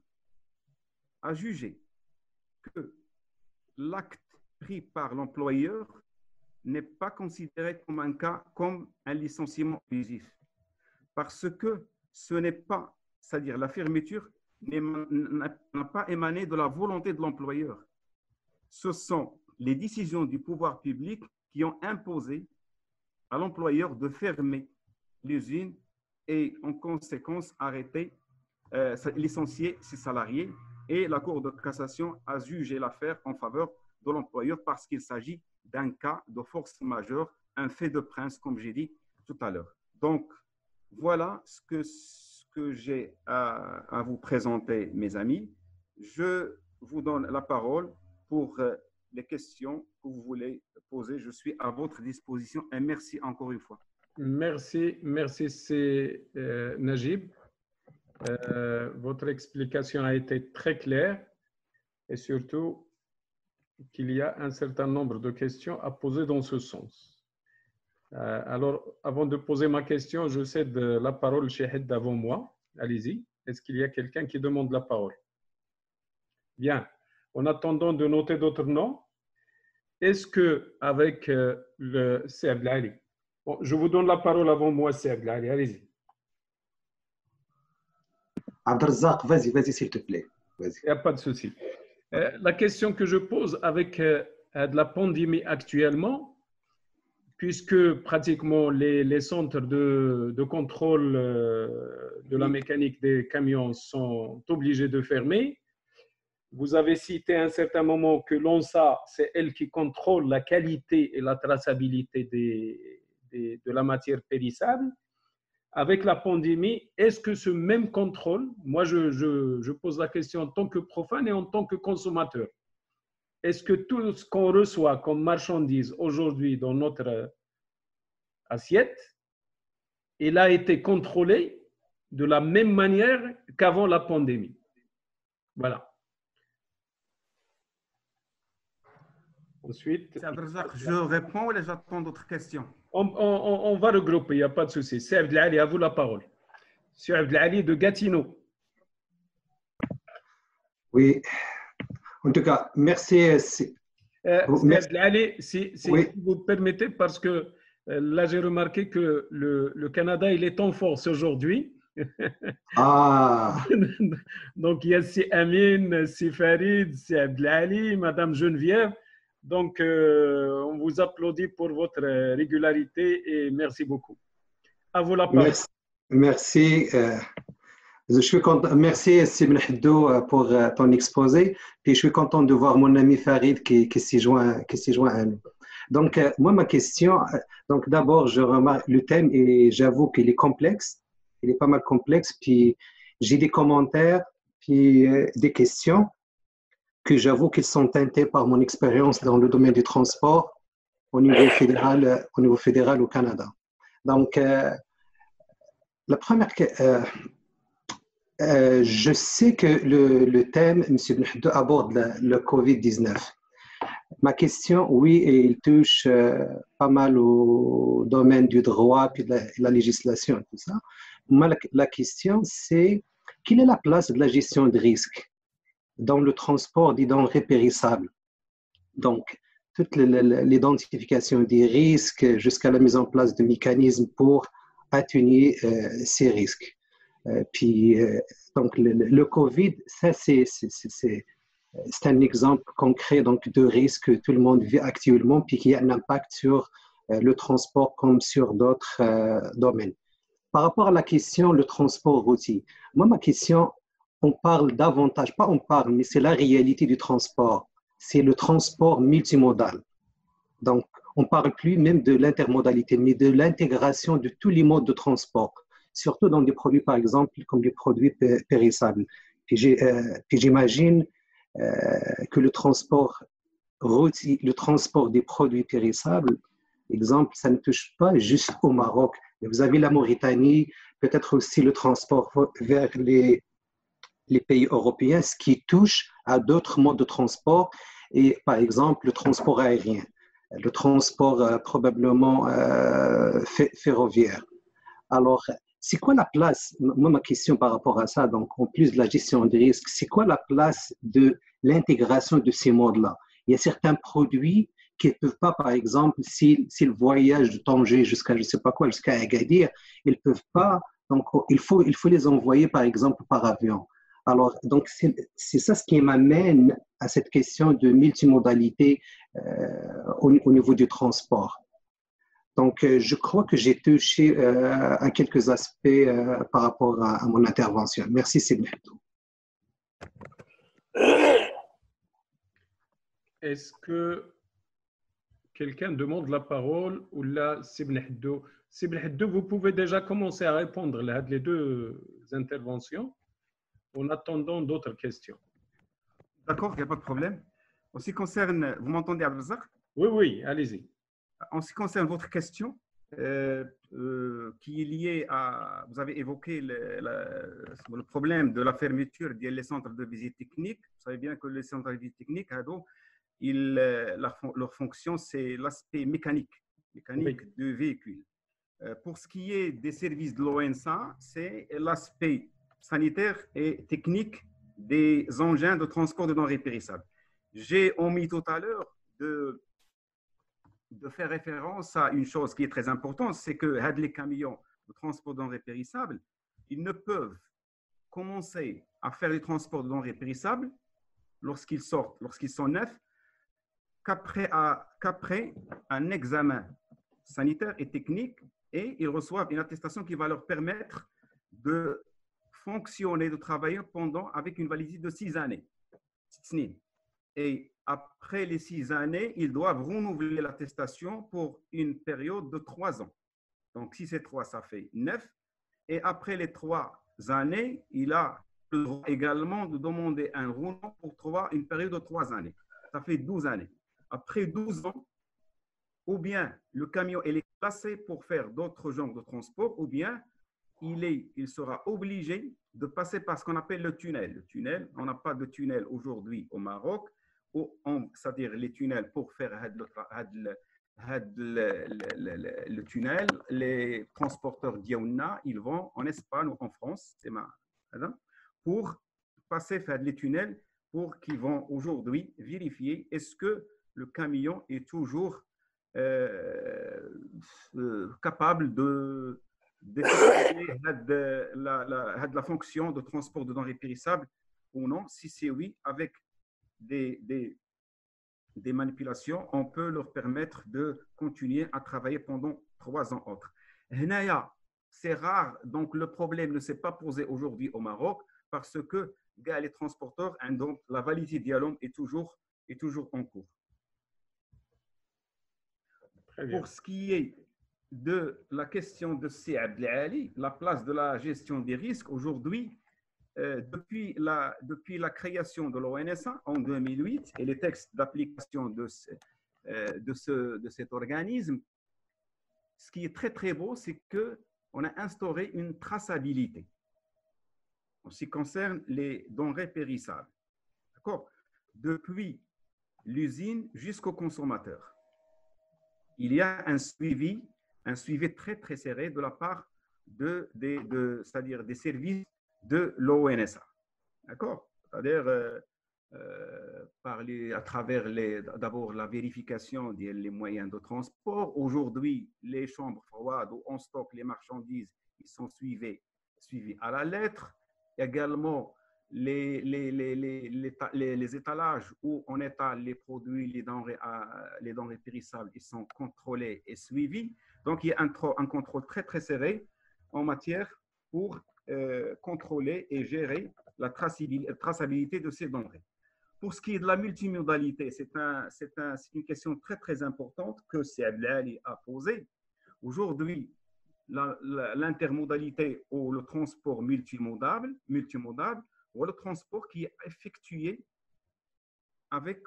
a jugé que l'acte pris par l'employeur n'est pas considéré comme un cas, comme un licenciement abusif. Parce que ce n'est pas, c'est-à-dire la fermeture n'a pas émané de la volonté de l'employeur. Ce sont les décisions du pouvoir public qui ont imposé à l'employeur de fermer l'usine et en conséquence arrêter, licencier ses salariés. Et la Cour de cassation a jugé l'affaire en faveur de l'employeur parce qu'il s'agit d'un cas de force majeure, un fait de prince, comme j'ai dit tout à l'heure. Donc, voilà ce que j'ai à vous présenter, mes amis. Je vous donne la parole pour les questions que vous voulez poser. Je suis à votre disposition et merci encore une fois. Merci, c'est Najib. Votre explication a été très claire et surtout qu'il y a un certain nombre de questions à poser dans ce sens. Alors, avant de poser ma question, je cède la parole chez Hedda avant moi. Allez-y. Est-ce qu'il y a quelqu'un qui demande la parole? Bien. En attendant de noter d'autres noms, est-ce que avec le Saad Ali, bon, je vous donne la parole avant moi, Saad Ali, allez-y. Abdelrazak, vas-y, s'il te plaît. Il n'y a pas de souci. La question que je pose avec de la pandémie actuellement, puisque pratiquement les centres de contrôle de la mécanique des camions sont obligés de fermer. Vous avez cité à un certain moment que l'ONSA, c'est elle qui contrôle la qualité et la traçabilité de la matière périssable. Avec la pandémie, est-ce que ce même contrôle, moi je pose la question en tant que profane et en tant que consommateur, est-ce que tout ce qu'on reçoit comme marchandise aujourd'hui dans notre assiette, il a été contrôlé de la même manière qu'avant la pandémie? Voilà. Ensuite, je réponds ou j'attends d'autres questions? On va regrouper, il n'y a pas de souci. C'est Abdelali, à vous la parole. C'est Abdelali de Gatineau. Oui, en tout cas, merci. Abdelali, si oui. vous permettez, parce que là, j'ai remarqué que le Canada, il est en force aujourd'hui. Ah. Donc, il y a Si Amine, Si Farid, Si Abdelali, Madame Geneviève. Donc, on vous applaudit pour votre régularité et merci beaucoup. À vous la parole. Merci. Je suis content. Merci, Sibn Hiddou, pour ton exposé. Puis je suis content de voir mon ami Farid qui s'y joint à nous. Donc, moi, ma question, donc d'abord, je remarque le thème et j'avoue qu'il est complexe. Il est pas mal complexe. Puis j'ai des commentaires, puis des questions que j'avoue qu'ils sont teintés par mon expérience dans le domaine du transport au niveau fédéral au Canada. Donc, la première, je sais que le thème, M. Benhadou, aborde le COVID-19. Ma question, oui, il touche pas mal au domaine du droit et de la législation, tout ça. Moi, la question, c'est quelle est la place de la gestion de risque dans le transport des denrées périssables? Donc, toute l'identification des risques jusqu'à la mise en place de mécanismes pour atténuer ces risques. Donc, le COVID, ça, c'est un exemple concret donc, de risque que tout le monde vit actuellement puis qui a un impact sur le transport comme sur d'autres domaines. Par rapport à la question, le transport routier, moi, ma question, on parle davantage, pas on parle, mais c'est la réalité du transport. C'est le transport multimodal. Donc, on ne parle plus même de l'intermodalité, mais de l'intégration de tous les modes de transport, surtout dans des produits, par exemple, comme des produits périssables. Puis j'imagine que le transport routier, le transport des produits périssables, exemple, ça ne touche pas juste au Maroc. Vous avez la Mauritanie, peut-être aussi le transport vers les pays européens, ce qui touche à d'autres modes de transport, et par exemple le transport aérien, le transport probablement ferroviaire. Alors, c'est quoi la place, moi ma question par rapport à ça, donc en plus de la gestion des risques, c'est quoi la place de l'intégration de ces modes-là? Il y a certains produits qui ne peuvent pas, par exemple, s'ils voyagent de Tanger jusqu'à je ne sais pas quoi, jusqu'à Agadir, ils ne peuvent pas, donc il faut les envoyer par exemple par avion. Alors, donc, c'est ça ce qui m'amène à cette question de multimodalité au niveau du transport. Donc, je crois que j'ai touché à quelques aspects par rapport à mon intervention. Merci, Sibn Hiddou. Est-ce que quelqu'un demande la parole ou là, Sibn Hiddou? Sibn Hiddou, vous pouvez déjà commencer à répondre à les deux interventions en attendant d'autres questions. D'accord, il n'y a pas de problème. En ce qui concerne, vous m'entendez, Abdelrazak? Oui, oui, allez-y. En ce qui concerne votre question, qui est liée à, vous avez évoqué le problème de la fermeture des centres de visite technique. Vous savez bien que les centres de visite technique, leur fonction, c'est l'aspect mécanique Oui. du véhicule. Pour ce qui est des services de l'ONSA, c'est l'aspect sanitaire et technique des engins de transport de denrées périssables. J'ai omis tout à l'heure de faire référence à une chose qui est très importante, c'est que les camions de transport de denrées périssables, ils ne peuvent commencer à faire du transport de denrées périssables lorsqu'ils sortent, lorsqu'ils sont neufs, qu'après un examen sanitaire et technique, et ils reçoivent une attestation qui va leur permettre de fonctionner, de travailler avec une validité de 6 années. Et après les 6 années, ils doivent renouveler l'attestation pour une période de 3 ans. Donc, si c'est 3, ça fait 9. Et après les 3 années, il a le droit également de demander un renouvellement pour une période de 3 années. Ça fait 12 années. Après 12 ans, ou bien le camion est classé pour faire d'autres genres de transport, ou bien il sera obligé de passer par ce qu'on appelle le tunnel. Le tunnel, on n'a pas de tunnel aujourd'hui au Maroc, c'est-à-dire les tunnels pour faire le tunnel. Les transporteurs d'Yaouna, ils vont en Espagne ou en France, pour passer faire les tunnels, pour qu'ils vont aujourd'hui vérifier est-ce que le camion est toujours capable de la fonction de transport de denrées périssables ou non. Si c'est oui, avec des manipulations, on peut leur permettre de continuer à travailler pendant 3 ans autres. C'est rare, donc le problème ne s'est pas posé aujourd'hui au Maroc parce que les transporteurs, donc la validité dialogue est toujours en cours. Pour ce qui est de la question de C. Abdelali, la place de la gestion des risques, aujourd'hui, depuis la création de l'ONSA en 2008 et les textes d'application de cet organisme, ce qui est très très beau, c'est qu'on a instauré une traçabilité en ce qui concerne les denrées périssables. D'accord ? Depuis l'usine jusqu'au consommateur. Il y a un suivi très très serré de la part c'est-à-dire des services de l'ONSA. D'accord? C'est-à-dire à travers d'abord la vérification des moyens de transport. Aujourd'hui, les chambres froides où on stocke les marchandises, ils sont suivis à la lettre. Également, les étalages où on étale les produits, les denrées périssables, ils sont contrôlés et suivis. Donc, il y a un contrôle très, très serré en matière pour contrôler et gérer la traçabilité de ces denrées. Pour ce qui est de la multimodalité, c'est une question très, très importante que C. Abdelali a posée. Aujourd'hui, l'intermodalité ou le transport multimodal ou le transport qui est effectué avec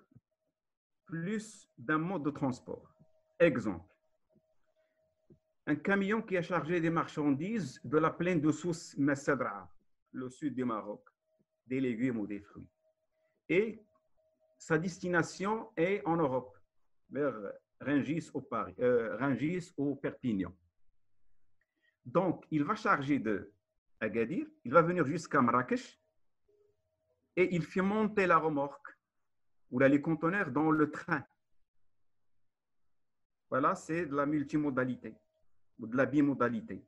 plus d'un mode de transport. Exemple, un camion qui a chargé des marchandises de la plaine de Souss Messedra, le sud du Maroc, des légumes ou des fruits. Et sa destination est en Europe, vers Rungis ou Perpignan. Donc, il va charger de Agadir, il va venir jusqu'à Marrakech et il fait monter la remorque ou les conteneurs dans le train. Voilà, c'est de la multimodalité ou de la bimodalité.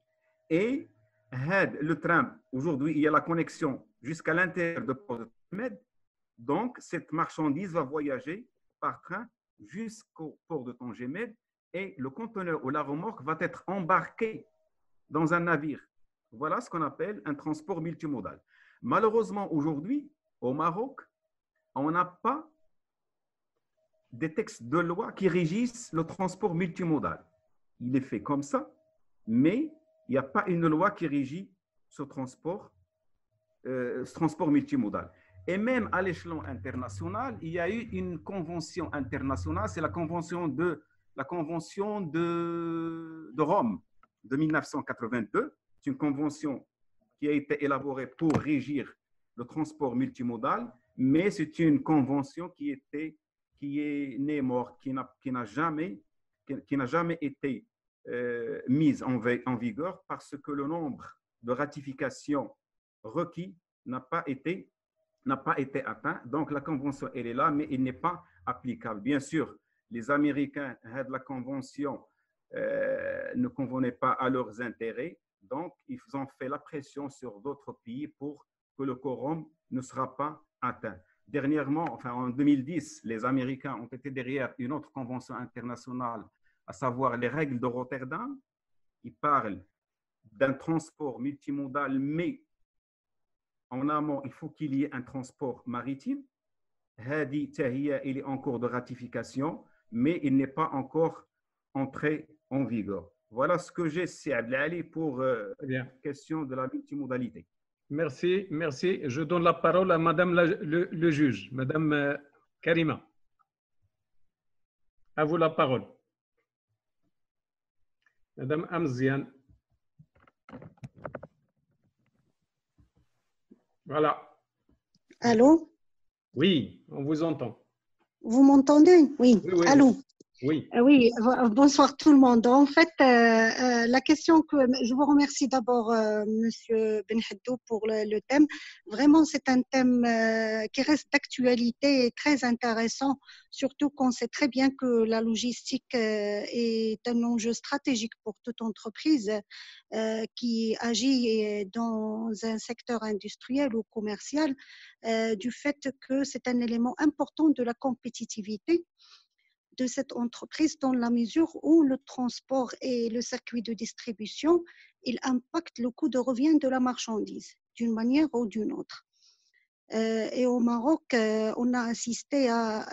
Et le train, aujourd'hui, il y a la connexion jusqu'à l'intérieur de Port de Tanger. Donc, cette marchandise va voyager par train jusqu'au port de Tanger et le conteneur ou la remorque va être embarqué dans un navire. Voilà ce qu'on appelle un transport multimodal. Malheureusement, aujourd'hui, au Maroc, on n'a pas des textes de loi qui régissent le transport multimodal. Il est fait comme ça, mais il n'y a pas une loi qui régit ce transport multimodal. Et même à l'échelon international, il y a eu une convention internationale, c'est la convention de Rome de 1982. C'est une convention qui a été élaborée pour régir le transport multimodal, mais c'est une convention qui est née morte, qui n'a jamais été mise en vigueur parce que le nombre de ratifications requis n'a pas été atteint. Donc la convention, elle est là, mais elle n'est pas applicable. Bien sûr, les Américains de la convention ne convenaient pas à leurs intérêts, donc ils ont fait la pression sur d'autres pays pour que le quorum ne sera pas atteint. Dernièrement, enfin en 2010, les Américains ont été derrière une autre convention internationale, à savoir les règles de Rotterdam. Ils parlent d'un transport multimodal, mais en amont, il faut qu'il y ait un transport maritime. Hadi Tahia, il est en cours de ratification, mais il n'est pas encore entré en vigueur. Voilà ce que j'ai, Saad Ali, pour la question de la multimodalité. Merci, merci. Je donne la parole à Madame le juge, Madame Karima. À vous la parole. Madame Amzian. Voilà. Allô? Oui, on vous entend. Vous m'entendez? Oui. Oui, oui. Allô? Oui. Oui, bonsoir tout le monde. En fait, la question que je vous remercie d'abord, Monsieur Benhadou, pour le thème. Vraiment, c'est un thème qui reste d'actualité et très intéressant, surtout qu'on sait très bien que la logistique est un enjeu stratégique pour toute entreprise qui agit dans un secteur industriel ou commercial, du fait que c'est un élément important de la compétitivité de cette entreprise dans la mesure où le transport et le circuit de distribution, il impacte le coût de revient de la marchandise d'une manière ou d'une autre. Et au Maroc, on a assisté à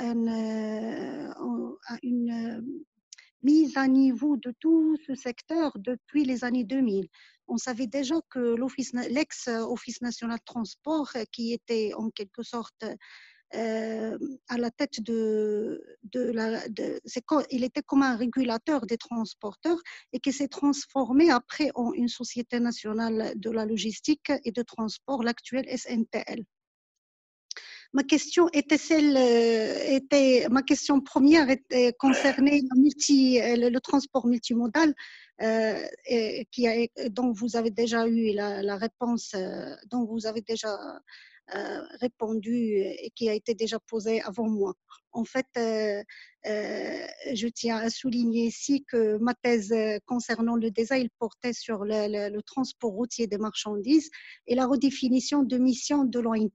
une mise à niveau de tout ce secteur depuis les années 2000. On savait déjà que l'ex-Office national de transport, qui était en quelque sorte à la tête il était comme un régulateur des transporteurs et qui s'est transformé après en une société nationale de la logistique et de transport, l'actuelle SNTL. Ma question ma question première concernait le transport multimodal dont vous avez déjà eu la réponse, dont vous avez déjà répondu et qui a été déjà posée avant moi. En fait, je tiens à souligner ici que ma thèse concernant le design portait sur le transport routier des marchandises et la redéfinition de mission de l'ONT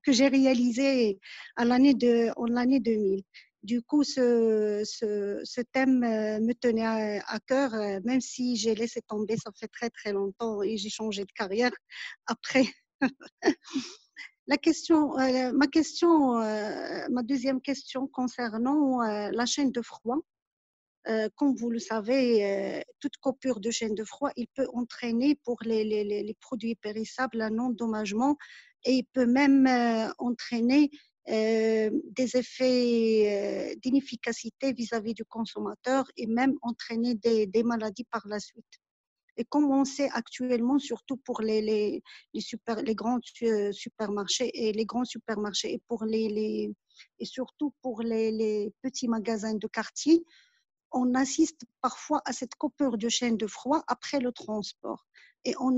que j'ai réalisé en l'année 2000. Du coup, ce thème me tenait à cœur, même si j'ai laissé tomber, ça fait très très longtemps et j'ai changé de carrière après. Ma deuxième question concernant la chaîne de froid. Comme vous le savez, toute coupure de chaîne de froid, il peut entraîner pour les produits périssables un endommagement et il peut même entraîner des effets d'inefficacité vis-à-vis du consommateur et même entraîner des maladies par la suite. Et comme on sait actuellement, surtout pour les grands supermarchés et les grands supermarchés et, et surtout pour les petits magasins de quartier, on assiste parfois à cette coupure de chaîne de froid après le transport. Et on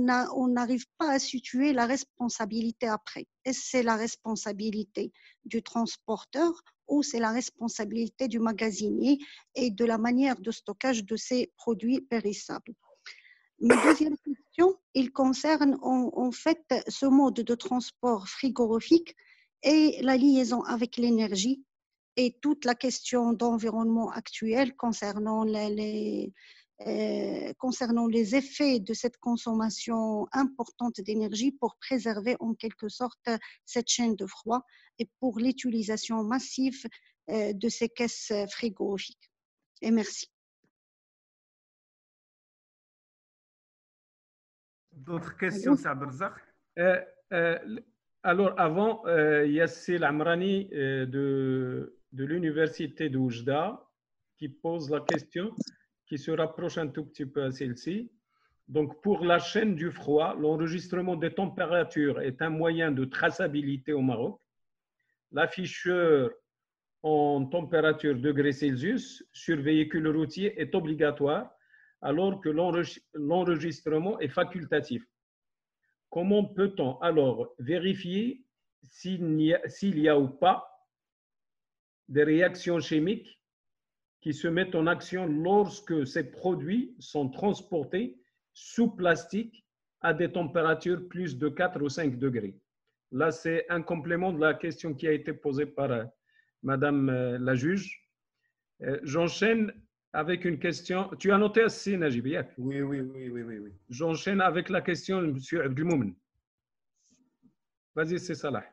n'arrive pas à situer la responsabilité après. Est-ce que c'est la responsabilité du transporteur ou c'est la responsabilité du magasinier et de la manière de stockage de ces produits périssables? Ma deuxième question, il concerne en fait ce mode de transport frigorifique et la liaison avec l'énergie et toute la question d'environnement actuel concernant concernant les effets de cette consommation importante d'énergie pour préserver en quelque sorte cette chaîne de froid et pour l'utilisation massive de ces caisses frigorifiques. Et merci. D'autres questions, Saad Razak? Alors, avant, Yassir Amrani de l'université d'Oujda qui pose la question, qui se rapproche un tout petit peu à celle-ci. Donc, pour la chaîne du froid, l'enregistrement des températures est un moyen de traçabilité au Maroc. L'afficheur en température degrés Celsius sur véhicule routier est obligatoire, alors que l'enregistrement est facultatif. Comment peut-on alors vérifier s'il y a ou pas des réactions chimiques qui se mettent en action lorsque ces produits sont transportés sous plastique à des températures plus de 4 ou 5 degrés? Là, c'est un complément de la question qui a été posée par Madame la juge. J'enchaîne avec une question. Tu as noté assez, Najib? Oui. J'enchaîne avec la question de M. Abdelmoumen. Vas-y, c'est Salah.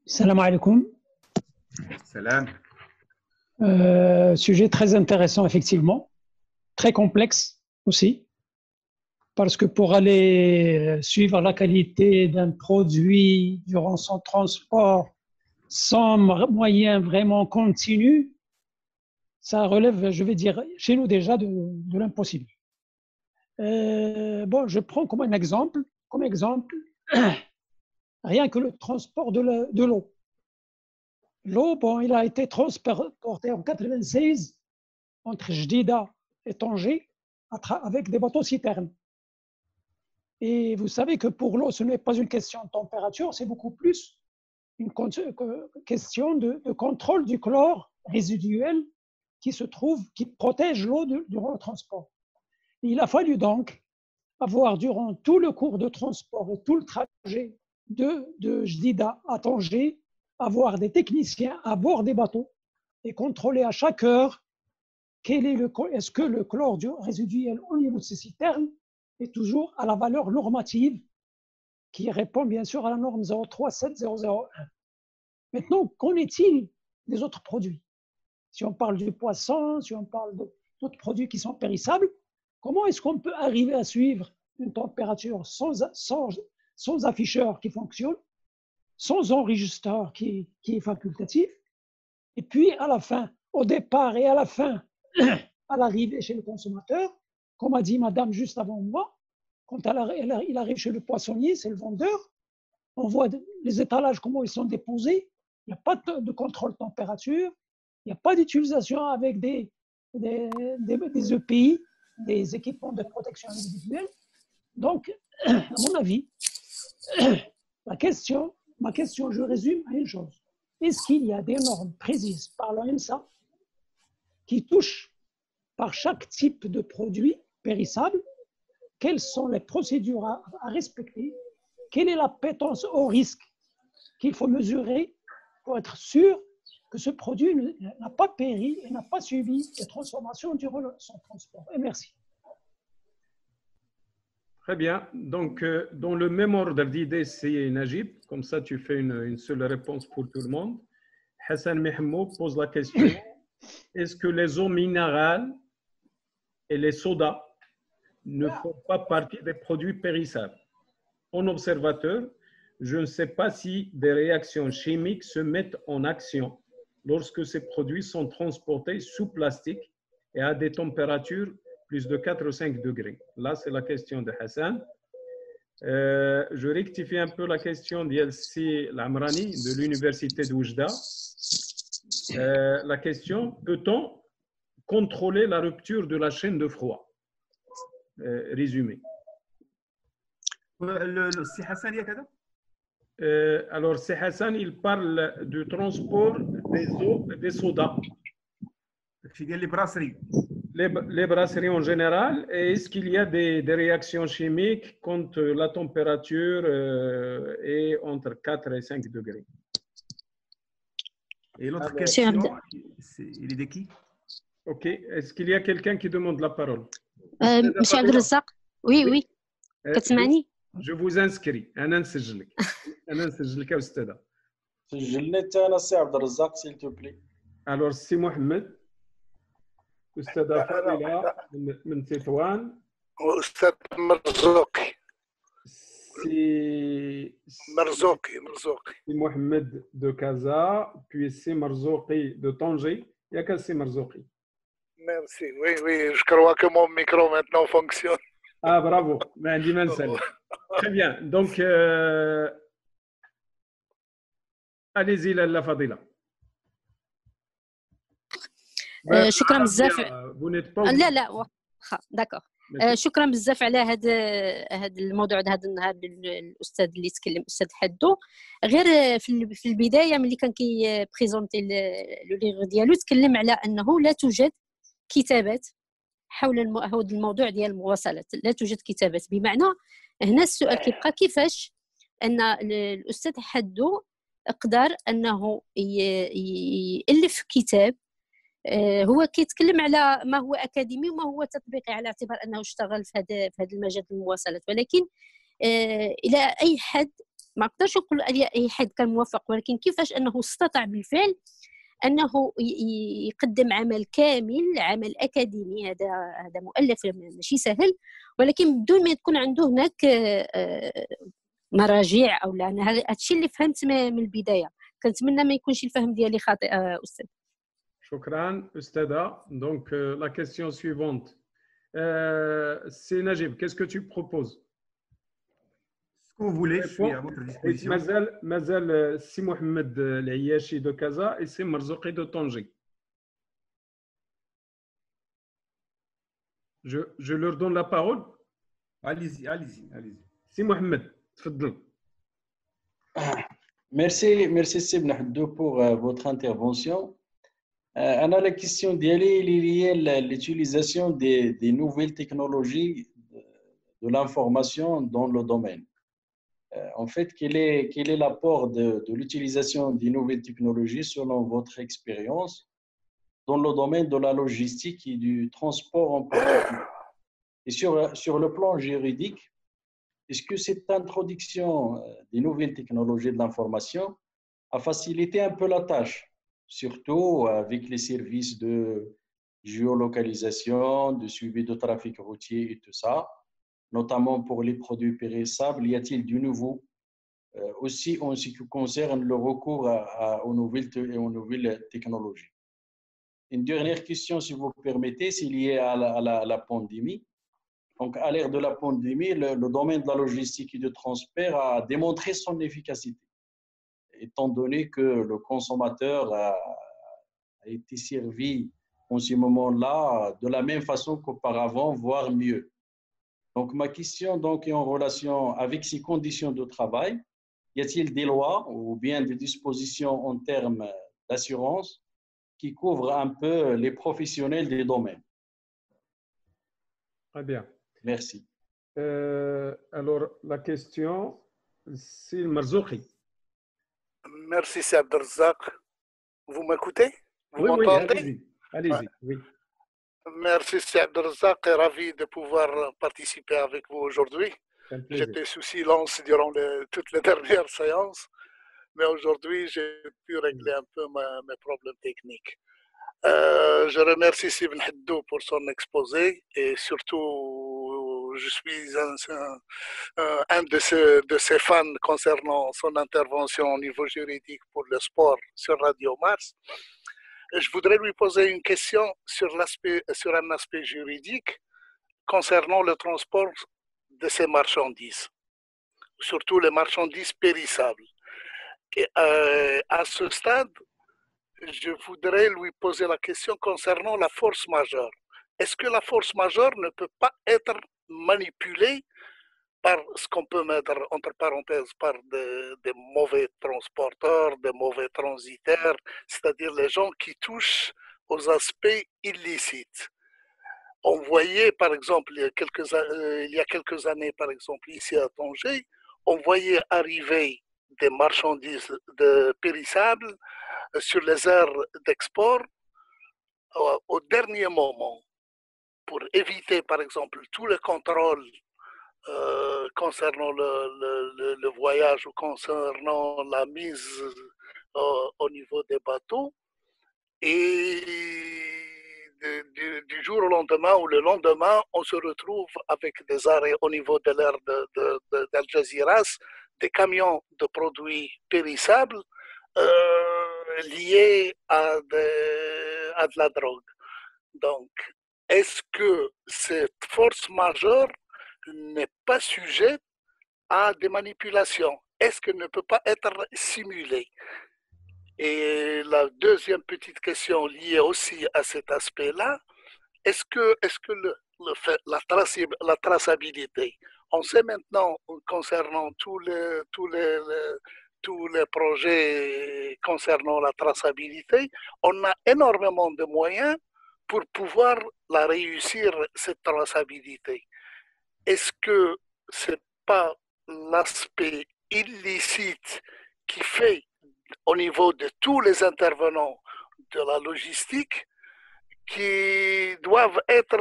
Salam alaikum. Salam. Sujet très intéressant, effectivement. Très complexe aussi. Parce que pour aller suivre la qualité d'un produit durant son transport sans moyen vraiment continu, ça relève, je vais dire, chez nous déjà de l'impossible. Bon, je prends comme exemple, rien que le transport de l'eau. L'eau, bon, il a été transporté en 1996 entre Jdida et Tanger avec des bateaux citernes. Et vous savez que pour l'eau, ce n'est pas une question de température, c'est beaucoup plus une question de contrôle du chlore résiduel qui protège l'eau durant le transport. Et il a fallu donc avoir durant tout le cours de transport et tout le trajet de Jdida à Tanger, avoir des techniciens à bord des bateaux et contrôler à chaque heure est-ce que le chlore résiduel au niveau de ces citernes est toujours à la valeur normative qui répond bien sûr à la norme 037001. Maintenant, qu'en est-il des autres produits? Si on parle du poisson, si on parle d'autres produits qui sont périssables, comment est-ce qu'on peut arriver à suivre une température sans afficheur qui fonctionne, sans enregistreur qui est facultatif, et puis à la fin, au départ et à la fin, à l'arrivée chez le consommateur, comme a dit madame juste avant moi, quand il arrive chez le poissonnier, c'est le vendeur, on voit les étalages, comment ils sont déposés, il n'y a pas de contrôle température, il n'y a pas d'utilisation avec des EPI, des équipements de protection individuelle. Donc, à mon avis, ma question, je résume à une chose. Est-ce qu'il y a des normes précises par l'OMSA qui touchent par chaque type de produit périssable? Quelles sont les procédures à respecter? Quelle est l'appétence au risque qu'il faut mesurer pour être sûr que ce produit n'a pas péri et n'a pas subi de transformation durant son transport? Et merci. Très bien. Donc, dans le même ordre d'idée, c'est Najib. Comme ça, tu fais une seule réponse pour tout le monde. Hassan Mehmoud pose la question. Est-ce que les eaux minérales et les sodas ne font pas partie des produits périssables? En observateur, je ne sais pas si des réactions chimiques se mettent en action lorsque ces produits sont transportés sous plastique et à des températures plus de 4 ou 5 degrés. Là, c'est la question de Hassan. Je rectifie un peu la question d'Yelsi Lamrani de l'université d'Oujda. La question, peut-on contrôler la rupture de la chaîne de froid? Résumé. C'est Hassan, il y a quoi? Alors, c'est Hassan, il parle du transport des eaux et des sodas. Les brasseries. Les brasseries en général. Et est-ce qu'il y a des réactions chimiques quand la température est entre 4 et 5 degrés? Et l'autre question, il est de qui? OK. Est-ce qu'il y a quelqu'un qui demande la parole? Monsieur Abdelrazak? Oui. كتسمعني؟ Je vous inscris. أنا نسجلك. أنا نسجلك يا أستاذة. سجلني حتى أنا سي عبد الرزاق s'il te plaît. Alors, سي محمد. أستاذة فاضلة من تطوان. أستاذ مرزوقي. Marzouki. C'est Mohamed de Casa, puis c'est Marzouki de Tanger. Il y a qu'à c'est Marzouki. Merci. Oui, je crois que mon micro maintenant fonctionne. Ah, bravo. Très bien. Donc, allez-y, la Fadila. شكرا بزاف. Vous n'êtes pas لا واخا داكوغ. شكرا بزاف على هذا الموضوع هذا النهار الاستاذ اللي تكلم الاستاذ حدو. غير في البدايه ملي كان بريزونتي لو ليغ ديالو تكلم على انه لا توجد كتابات حول هذا الموضوع ديال المواصلات، لا توجد كتابات. بمعنى هنا السؤال كيبقى كيفاش ان الاستاذ حدو قدر انه يالف كتاب هو كيتكلم على ما هو اكاديمي وما هو تطبيقي، على اعتبار انه اشتغل في هذا المجال المواصلات. ولكن الى اي حد ما نقدرش نقول اي حد كان موفق، ولكن كيفاش انه استطاع بالفعل انه يقدم عمل كامل، عمل اكاديمي. هذا مؤلف ماشي سهل، ولكن بدون ما تكون عنده هناك مراجع او لا. هذا الشيء اللي فهمت من البدايه. كنتمنى ما يكونش الفهم ديالي خاطئ استاذ. Shukran, Ustada. Donc, la question suivante. C'est Najib, qu'est-ce que tu proposes? Ce que vous voulez, je suis à votre disposition. Mazel, si Mohamed L'Ayashi de Casa et c'est Marzouki de Tanger. Je leur donne la parole. Allez-y. Si Mohamed, tfaddal. Merci Sibn Haddou pour votre intervention. La question d'Yali est liée à l'utilisation des nouvelles technologies de l'information dans le domaine. En fait, quel est l'apport de l'utilisation des nouvelles technologies selon votre expérience dans le domaine de la logistique et du transport en particulier? Et sur le plan juridique, est-ce que cette introduction des nouvelles technologies de l'information a facilité un peu la tâche, surtout avec les services de géolocalisation, de suivi de trafic routier et tout ça, notamment pour les produits périssables? Y a-t-il du nouveau aussi en ce qui concerne le recours aux nouvelles technologies? Une dernière question, si vous permettez, c'est lié à la pandémie. Donc, à l'ère de la pandémie, le domaine de la logistique et du transport a démontré son efficacité, étant donné que le consommateur a été servi en ce moment-là de la même façon qu'auparavant, voire mieux. Donc, ma question est en relation avec ces conditions de travail. Y a-t-il des lois ou bien des dispositions en termes d'assurance qui couvrent un peu les professionnels des domaines? Très bien. Merci. Alors, la question, c'est Marzouki. Merci, c'est Abdelrazak. Vous m'écoutez? Vous m'entendez? Allez-y. Oui. Merci, c'est Abdelrazak. Ravi de pouvoir participer avec vous aujourd'hui. J'étais sous silence durant toutes les dernières séances, mais aujourd'hui, j'ai pu régler un peu mes problèmes techniques. Je remercie Sibn Haddou pour son exposé et surtout, je suis un de ses fans concernant son intervention au niveau juridique pour le sport sur Radio Mars. Je voudrais lui poser une question sur un aspect juridique concernant le transport de ces marchandises, surtout les marchandises périssables. Et à ce stade, je voudrais lui poser la question concernant la force majeure. Est-ce que la force majeure ne peut pas être manipulée par ce qu'on peut mettre entre parenthèses par des mauvais transporteurs, des mauvais transitaires, c'est-à-dire les gens qui touchent aux aspects illicites? On voyait par exemple il y a quelques années, par exemple ici à Tanger, on voyait arriver des marchandises périssables sur les aires d'export au dernier moment pour éviter par exemple tous les contrôles concernant le voyage ou concernant la mise au niveau des bateaux et du jour au lendemain ou le lendemain, on se retrouve avec des arrêts au niveau de l'aire d'Al Jazeera, des camions de produits périssables liés à de la drogue. Donc, est-ce que cette force majeure n'est pas sujette à des manipulations? Est-ce qu'elle ne peut pas être simulée? Et la deuxième petite question liée aussi à cet aspect-là, est-ce que la traçabilité, on sait maintenant concernant tous les projets concernant la traçabilité, on a énormément de moyens pour pouvoir la réussir, cette traçabilité. Est-ce que ce n'est pas l'aspect illicite qui fait au niveau de tous les intervenants de la logistique qui doivent être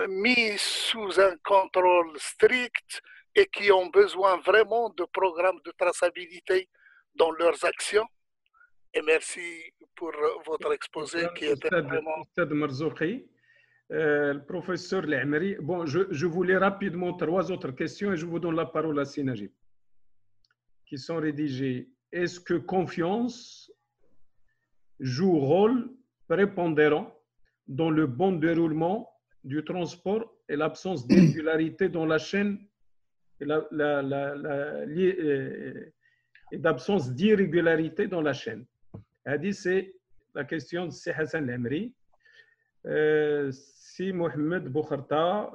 mis sous un contrôle strict et qui ont besoin vraiment de programmes de traçabilité dans leurs actions? Et merci pour votre exposé qui était vraiment... Le professeur L'Amri. Bon, je voulais rapidement 3 autres questions et je vous donne la parole à Sinajib, qui sont rédigées. Est-ce que confiance joue rôle prépondérant dans le bon déroulement du transport et l'absence d'irrégularité dans la chaîne et d'absence d'irrégularité dans la chaîne? C'est la question de Si Hassan L'Amri. Si Mohamed Bouharta,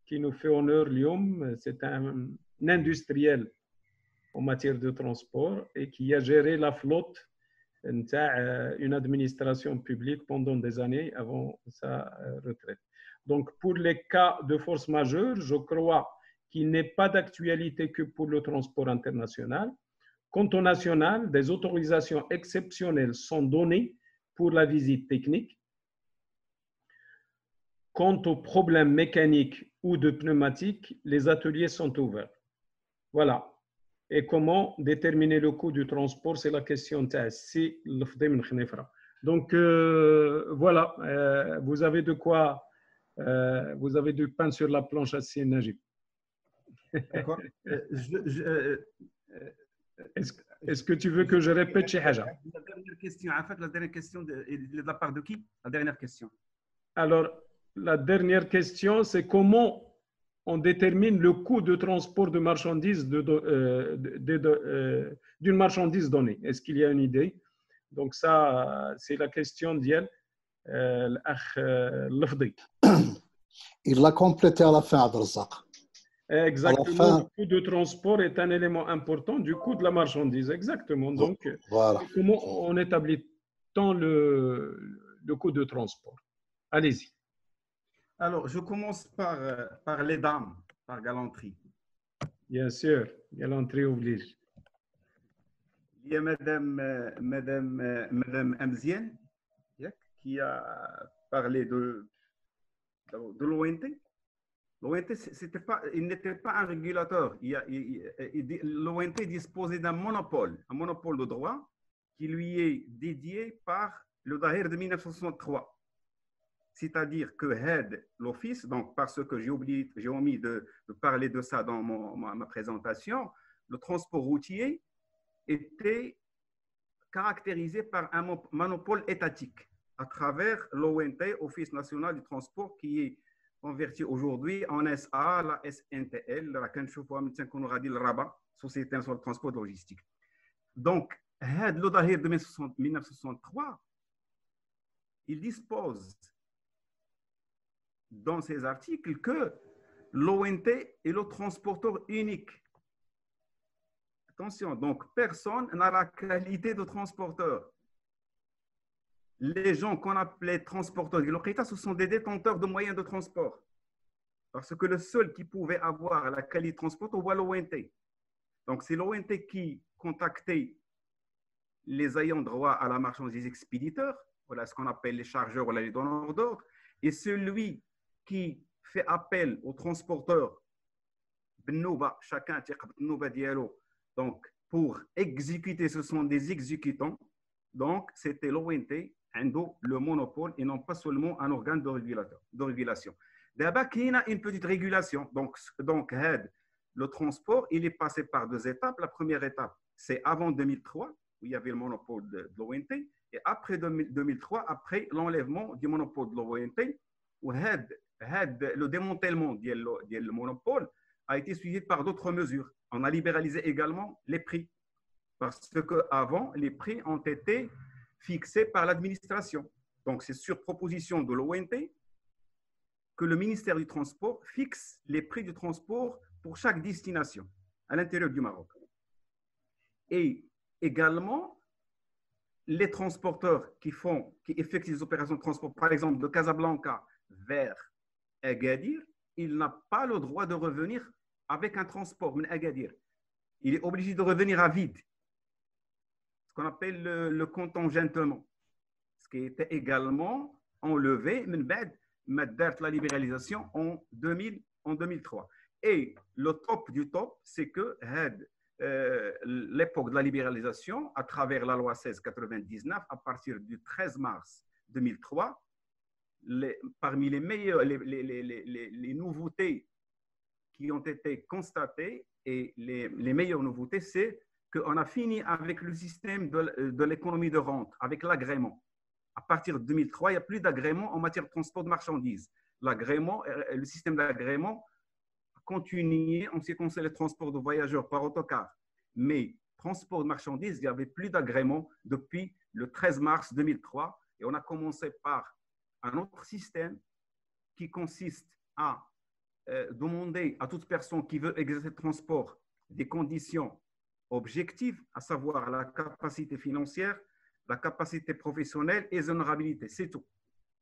qui nous fait honneur l'Yom, c'est un industriel en matière de transport et qui a géré la flotte une administration publique pendant des années avant sa retraite. Donc, pour les cas de force majeure, je crois qu'il n'est pas d'actualité que pour le transport international. Quant au national, des autorisations exceptionnelles sont données pour la visite technique. Quant aux problèmes mécaniques ou de pneumatique, les ateliers sont ouverts. Voilà. Et comment déterminer le coût du transport, c'est la question de si donc voilà, vous avez de quoi, vous avez du pain sur la planche à Najib. D'accord. Est-ce que tu veux que je répète chez Haja? La dernière question, en fait, la dernière question de la part de qui? La dernière question. Alors, la dernière question, c'est comment on détermine le coût de transport de marchandises d'une marchandise donnée. Est-ce qu'il y a une idée? Donc ça, c'est la question d'Yel, l'Akh Lafdi. Il l'a complété à la fin, Abdelrazak. Exactement, le coût de transport est un élément important du coût de la marchandise. Exactement. Donc, voilà. Comment on établit tant le coût de transport? Allez-y. Alors, je commence par les dames, par galanterie. Bien sûr, galanterie oblige. Il y a Madame Amzienne qui a parlé de l'ONT. L'ONT, il n'était pas un régulateur. L'ONT disposait d'un monopole, un monopole de droit qui lui est dédié par le Dahir de 1963. C'est-à-dire que l'office, donc parce que j'ai omis de parler de ça dans ma présentation, le transport routier était caractérisé par un monopole étatique à travers l'ONT, Office national du transport, qui est converti aujourd'hui en SA, la SNTL, la qu'on aura dit le Rabat, Société nationale de transport et logistique. Donc, le Dahir de 1963, il dispose dans ces articles que l'ONT est le transporteur unique. Attention, donc personne n'a la qualité de transporteur. Les gens qu'on appelait transporteurs de l'OQITA, ce sont des détenteurs de moyens de transport. Parce que le seul qui pouvait avoir la qualité de transport, on voit l'ONT. Donc c'est l'ONT qui contactait les ayants droit à la marchandise expéditeurs, voilà ce qu'on appelle les chargeurs ou les donneurs d'ordre, et celui qui fait appel aux transporteurs, chacun donc pour exécuter, ce sont des exécutants. Donc, c'était l'ONT, le monopole et non pas seulement un organe de régulation. D'abord, il y a une petite régulation. Donc le transport, il est passé par deux étapes. La première étape, c'est avant 2003, où il y avait le monopole de l'ONT, et après 2003, après l'enlèvement du monopole de l'ONT, où le démantèlement du monopole a été suivi par d'autres mesures. On a libéralisé également les prix, parce qu'avant, les prix ont été fixés par l'administration. Donc, c'est sur proposition de l'ONT que le ministère du Transport fixe les prix du transport pour chaque destination à l'intérieur du Maroc. Et également, les transporteurs qui effectuent des opérations de transport, par exemple de Casablanca vers Agadir, il n'a pas le droit de revenir avec un transport de Agadir. Il est obligé de revenir à vide, ce qu'on appelle le contingentement, ce qui était également enlevé la libéralisation en 2003. Et le top du top, c'est que l'époque de la libéralisation, à travers la loi 1699, à partir du 13 mars 2003, parmi les meilleures, les nouveautés qui ont été constatées et les meilleures nouveautés, c'est qu'on a fini avec le système de l'économie de rente, avec l'agrément. À partir de 2003, il n'y a plus d'agrément en matière de transport de marchandises. Le système d'agrément a continué en ce qui concerne les transports de voyageurs par autocar. Mais transport de marchandises, il n'y avait plus d'agrément depuis le 13 mars 2003. Et on a commencé par un autre système qui consiste à demander à toute personne qui veut exercer le transport des conditions objectives, à savoir la capacité financière, la capacité professionnelle et l'honorabilité, c'est tout.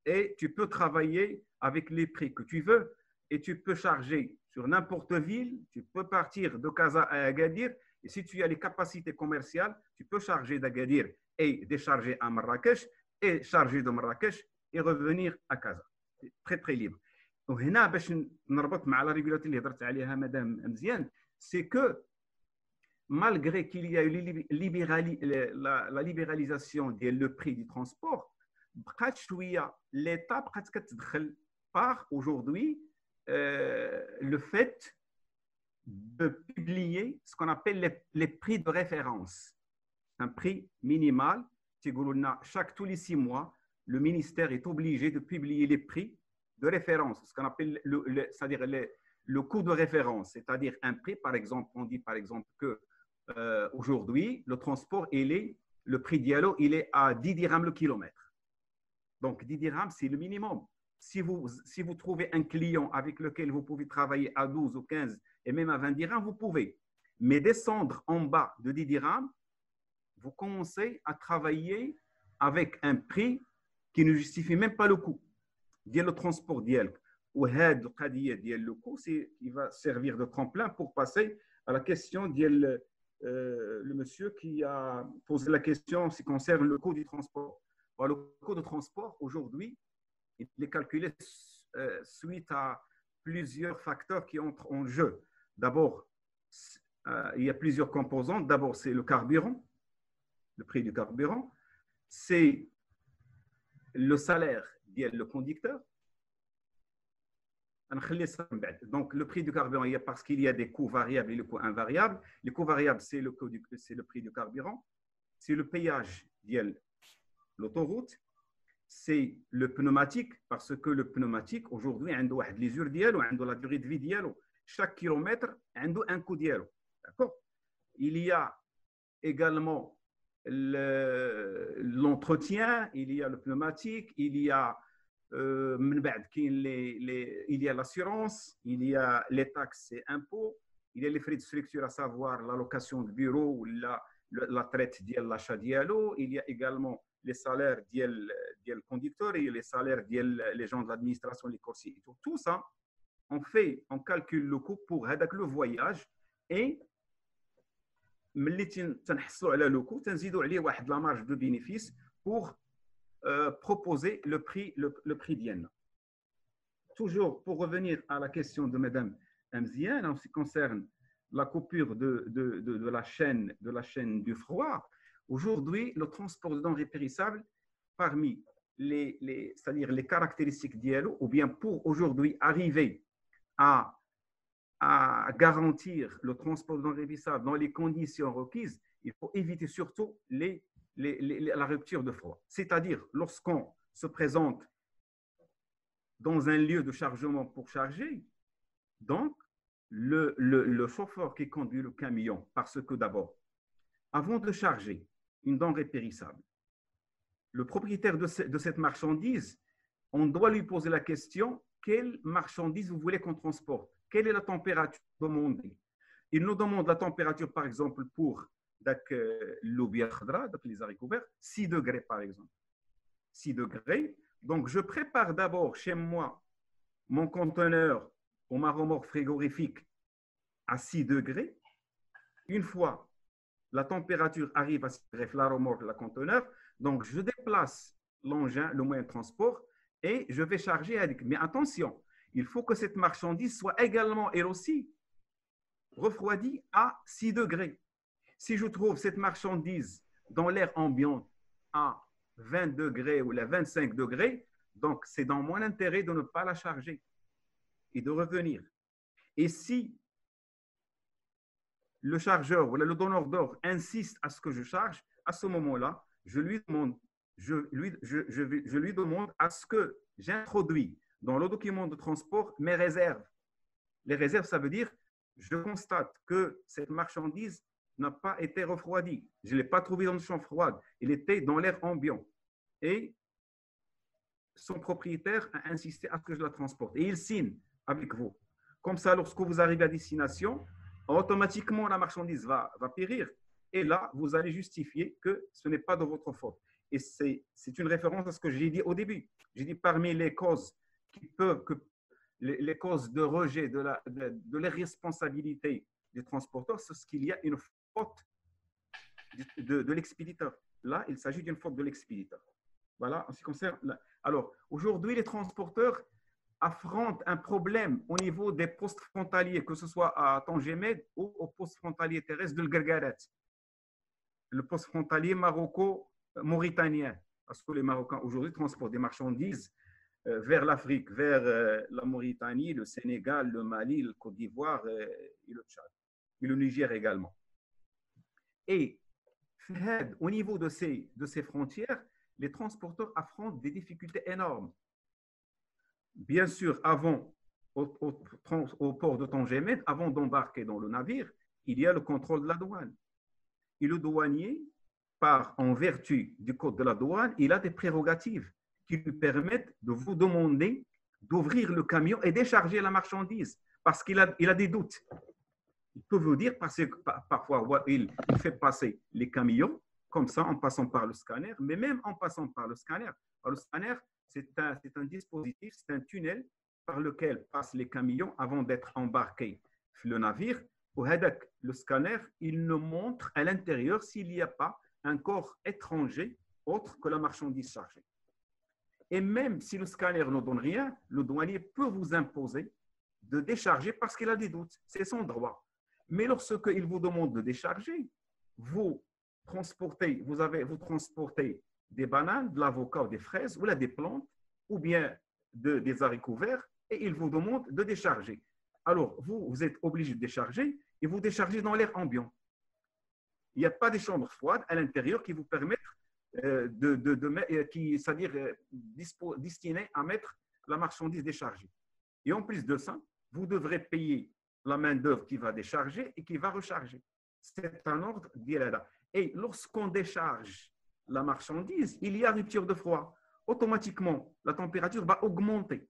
Et tu peux travailler avec les prix que tu veux et tu peux charger sur n'importe ville, tu peux partir de Casa à Agadir et si tu as les capacités commerciales, tu peux charger d'Agadir et décharger à Marrakech et charger de Marrakech et revenir à Casa. C'est très très libre. وهنا باش نربط مع لا ريغولاتي اللي هضرت عليها مدام مزيان سي كو malgré qu'il y a eu la libéralisation du prix du transport, l'État par aujourd'hui le fait de publier ce qu'on appelle les prix de référence. Un prix minimal. Tous les 6 mois, le ministère est obligé de publier les prix de référence, ce qu'on appelle c'est-à-dire le coût de référence, c'est-à-dire un prix, par exemple, on dit par exemple que aujourd'hui, le transport, le prix d'Yalo, il est à 10 dirhams le kilomètre. Donc, 10 dirhams, c'est le minimum. Si vous trouvez un client avec lequel vous pouvez travailler à 12 ou 15 et même à 20 dirhams, vous pouvez. Mais descendre en bas de 10 dirhams, vous commencez à travailler avec un prix qui ne justifie même pas le coût. Le transport d'Yalo. Ou le coût, il va servir de tremplin pour passer à la question de le monsieur qui a posé la question en ce qui concerne le coût du transport. Alors, le coût de transport, aujourd'hui, il est calculé suite à plusieurs facteurs qui entrent en jeu. D'abord, il y a plusieurs composantes. D'abord, c'est le carburant, le prix du carburant. C'est le salaire le conducteur. Donc, le prix du carburant, parce qu'il y a des coûts variables et les coûts invariables. Les coûts variables, c'est le prix du carburant. C'est le péage de l'autoroute. C'est le pneumatique, parce que le pneumatique, aujourd'hui, il y a les usures, il y a la durée de vie. Chaque kilomètre, il y a un coût. D'accord? Il y a également l'entretien, il y a le pneumatique, il y a l'assurance, il y a les taxes et impôts, il y a les frais de structure, à savoir la location de bureau ou la traite de l'achat d'eau, il y a également les salaires des conducteurs et les salaires des gens de l'administration, les coursiers. Tout ça, on calcule le coût pour le voyage et ملي تنحصلوا على لو كو تنزيدوا عليه واحد لا مارج دو bénéfice pour proposer le prix ديالنا. Toujours pour revenir à la question de madame Mziane en ce qui concerne la coupure de la chaîne du froid, aujourd'hui le transport de denrées périssables parmi c'est-à-dire les caractéristiques d'ILO, ou bien pour aujourd'hui arriver à garantir le transport de denrées périssables dans les conditions requises, il faut éviter surtout la rupture de froid. C'est-à-dire, lorsqu'on se présente dans un lieu de chargement pour charger, donc le chauffeur qui conduit le camion, parce que d'abord, avant de charger une denrée périssable, le propriétaire de cette marchandise, on doit lui poser la question, quelle marchandise vous voulez qu'on transporte? Quelle est la température demandée? Il nous demande la température, par exemple, pour l'oubia khadra, les haricots verts, 6 degrés, par exemple. 6 degrés. Donc, je prépare d'abord chez moi mon conteneur ou ma remorque frigorifique à 6 degrés. Une fois la température arrive à 6 degrés, la remorque, le conteneur, donc je déplace l'engin, le moyen de transport, et je vais charger avec. Mais attention, il faut que cette marchandise soit également, elle aussi, refroidie à 6 degrés. Si je trouve cette marchandise dans l'air ambiant à 20 degrés ou les 25 degrés, donc c'est dans mon intérêt de ne pas la charger et de revenir. Et si le chargeur ou le donneur d'ordre insiste à ce que je charge, à ce moment-là, je lui demande à ce que j'introduis dans le document de transport mes réserves. Les réserves, ça veut dire, je constate que cette marchandise n'a pas été refroidie. Je ne l'ai pas trouvée dans une chambre froide. Il était dans l'air ambiant. Et son propriétaire a insisté à ce que je la transporte. Et il signe avec vous. Comme ça, lorsque vous arrivez à destination, automatiquement, la marchandise va périr. Et là, vous allez justifier que ce n'est pas de votre faute. Et c'est une référence à ce que j'ai dit au début. J'ai dit parmi les causes les causes de rejet de l'irresponsabilité des transporteurs, c'est ce qu'il y a une faute de l'expéditeur. Là, il s'agit d'une faute de l'expéditeur. Voilà, en ce qui concerne. Alors, aujourd'hui, les transporteurs affrontent un problème au niveau des postes frontaliers, que ce soit à Tangemed ou au poste frontalier terrestre de l'Gargaret. Le poste frontalier maroco-mauritanien. Parce que les Marocains aujourd'hui transportent des marchandises vers l'Afrique, vers la Mauritanie, le Sénégal, le Mali, le Côte d'Ivoire et le Tchad. Et le Niger également. Et au niveau de ces frontières, les transporteurs affrontent des difficultés énormes. Bien sûr, avant, au port de Tangemed, avant d'embarquer dans le navire, il y a le contrôle de la douane. Et le douanier, en vertu du code de la douane, il a des prérogatives qui lui permettent de vous demander d'ouvrir le camion et décharger la marchandise parce qu'il a des doutes. Il peut vous dire, parce que parfois, il fait passer les camions comme ça en passant par le scanner, mais même en passant par le scanner. Le scanner, c'est un dispositif, c'est un tunnel par lequel passent les camions avant d'être embarqués sur le navire. Le scanner, il ne montre à l'intérieur s'il n'y a pas un corps étranger autre que la marchandise chargée. Et même si le scanner ne donne rien, le douanier peut vous imposer de décharger parce qu'il a des doutes. C'est son droit. Mais lorsqu'il vous demande de décharger, vous transportez des bananes, de l'avocat ou des fraises, ou là des plantes, ou bien des haricots verts, et il vous demande de décharger. Alors, vous êtes obligé de décharger et vous déchargez dans l'air ambiant. Il n'y a pas de chambre froide à l'intérieur qui vous permettent c'est-à-dire destiné à mettre la marchandise déchargée. Et en plus de ça, vous devrez payer la main-d'œuvre qui va décharger et qui va recharger. C'est un ordre d'Irada. Et lorsqu'on décharge la marchandise, il y a rupture de froid. Automatiquement, la température va augmenter.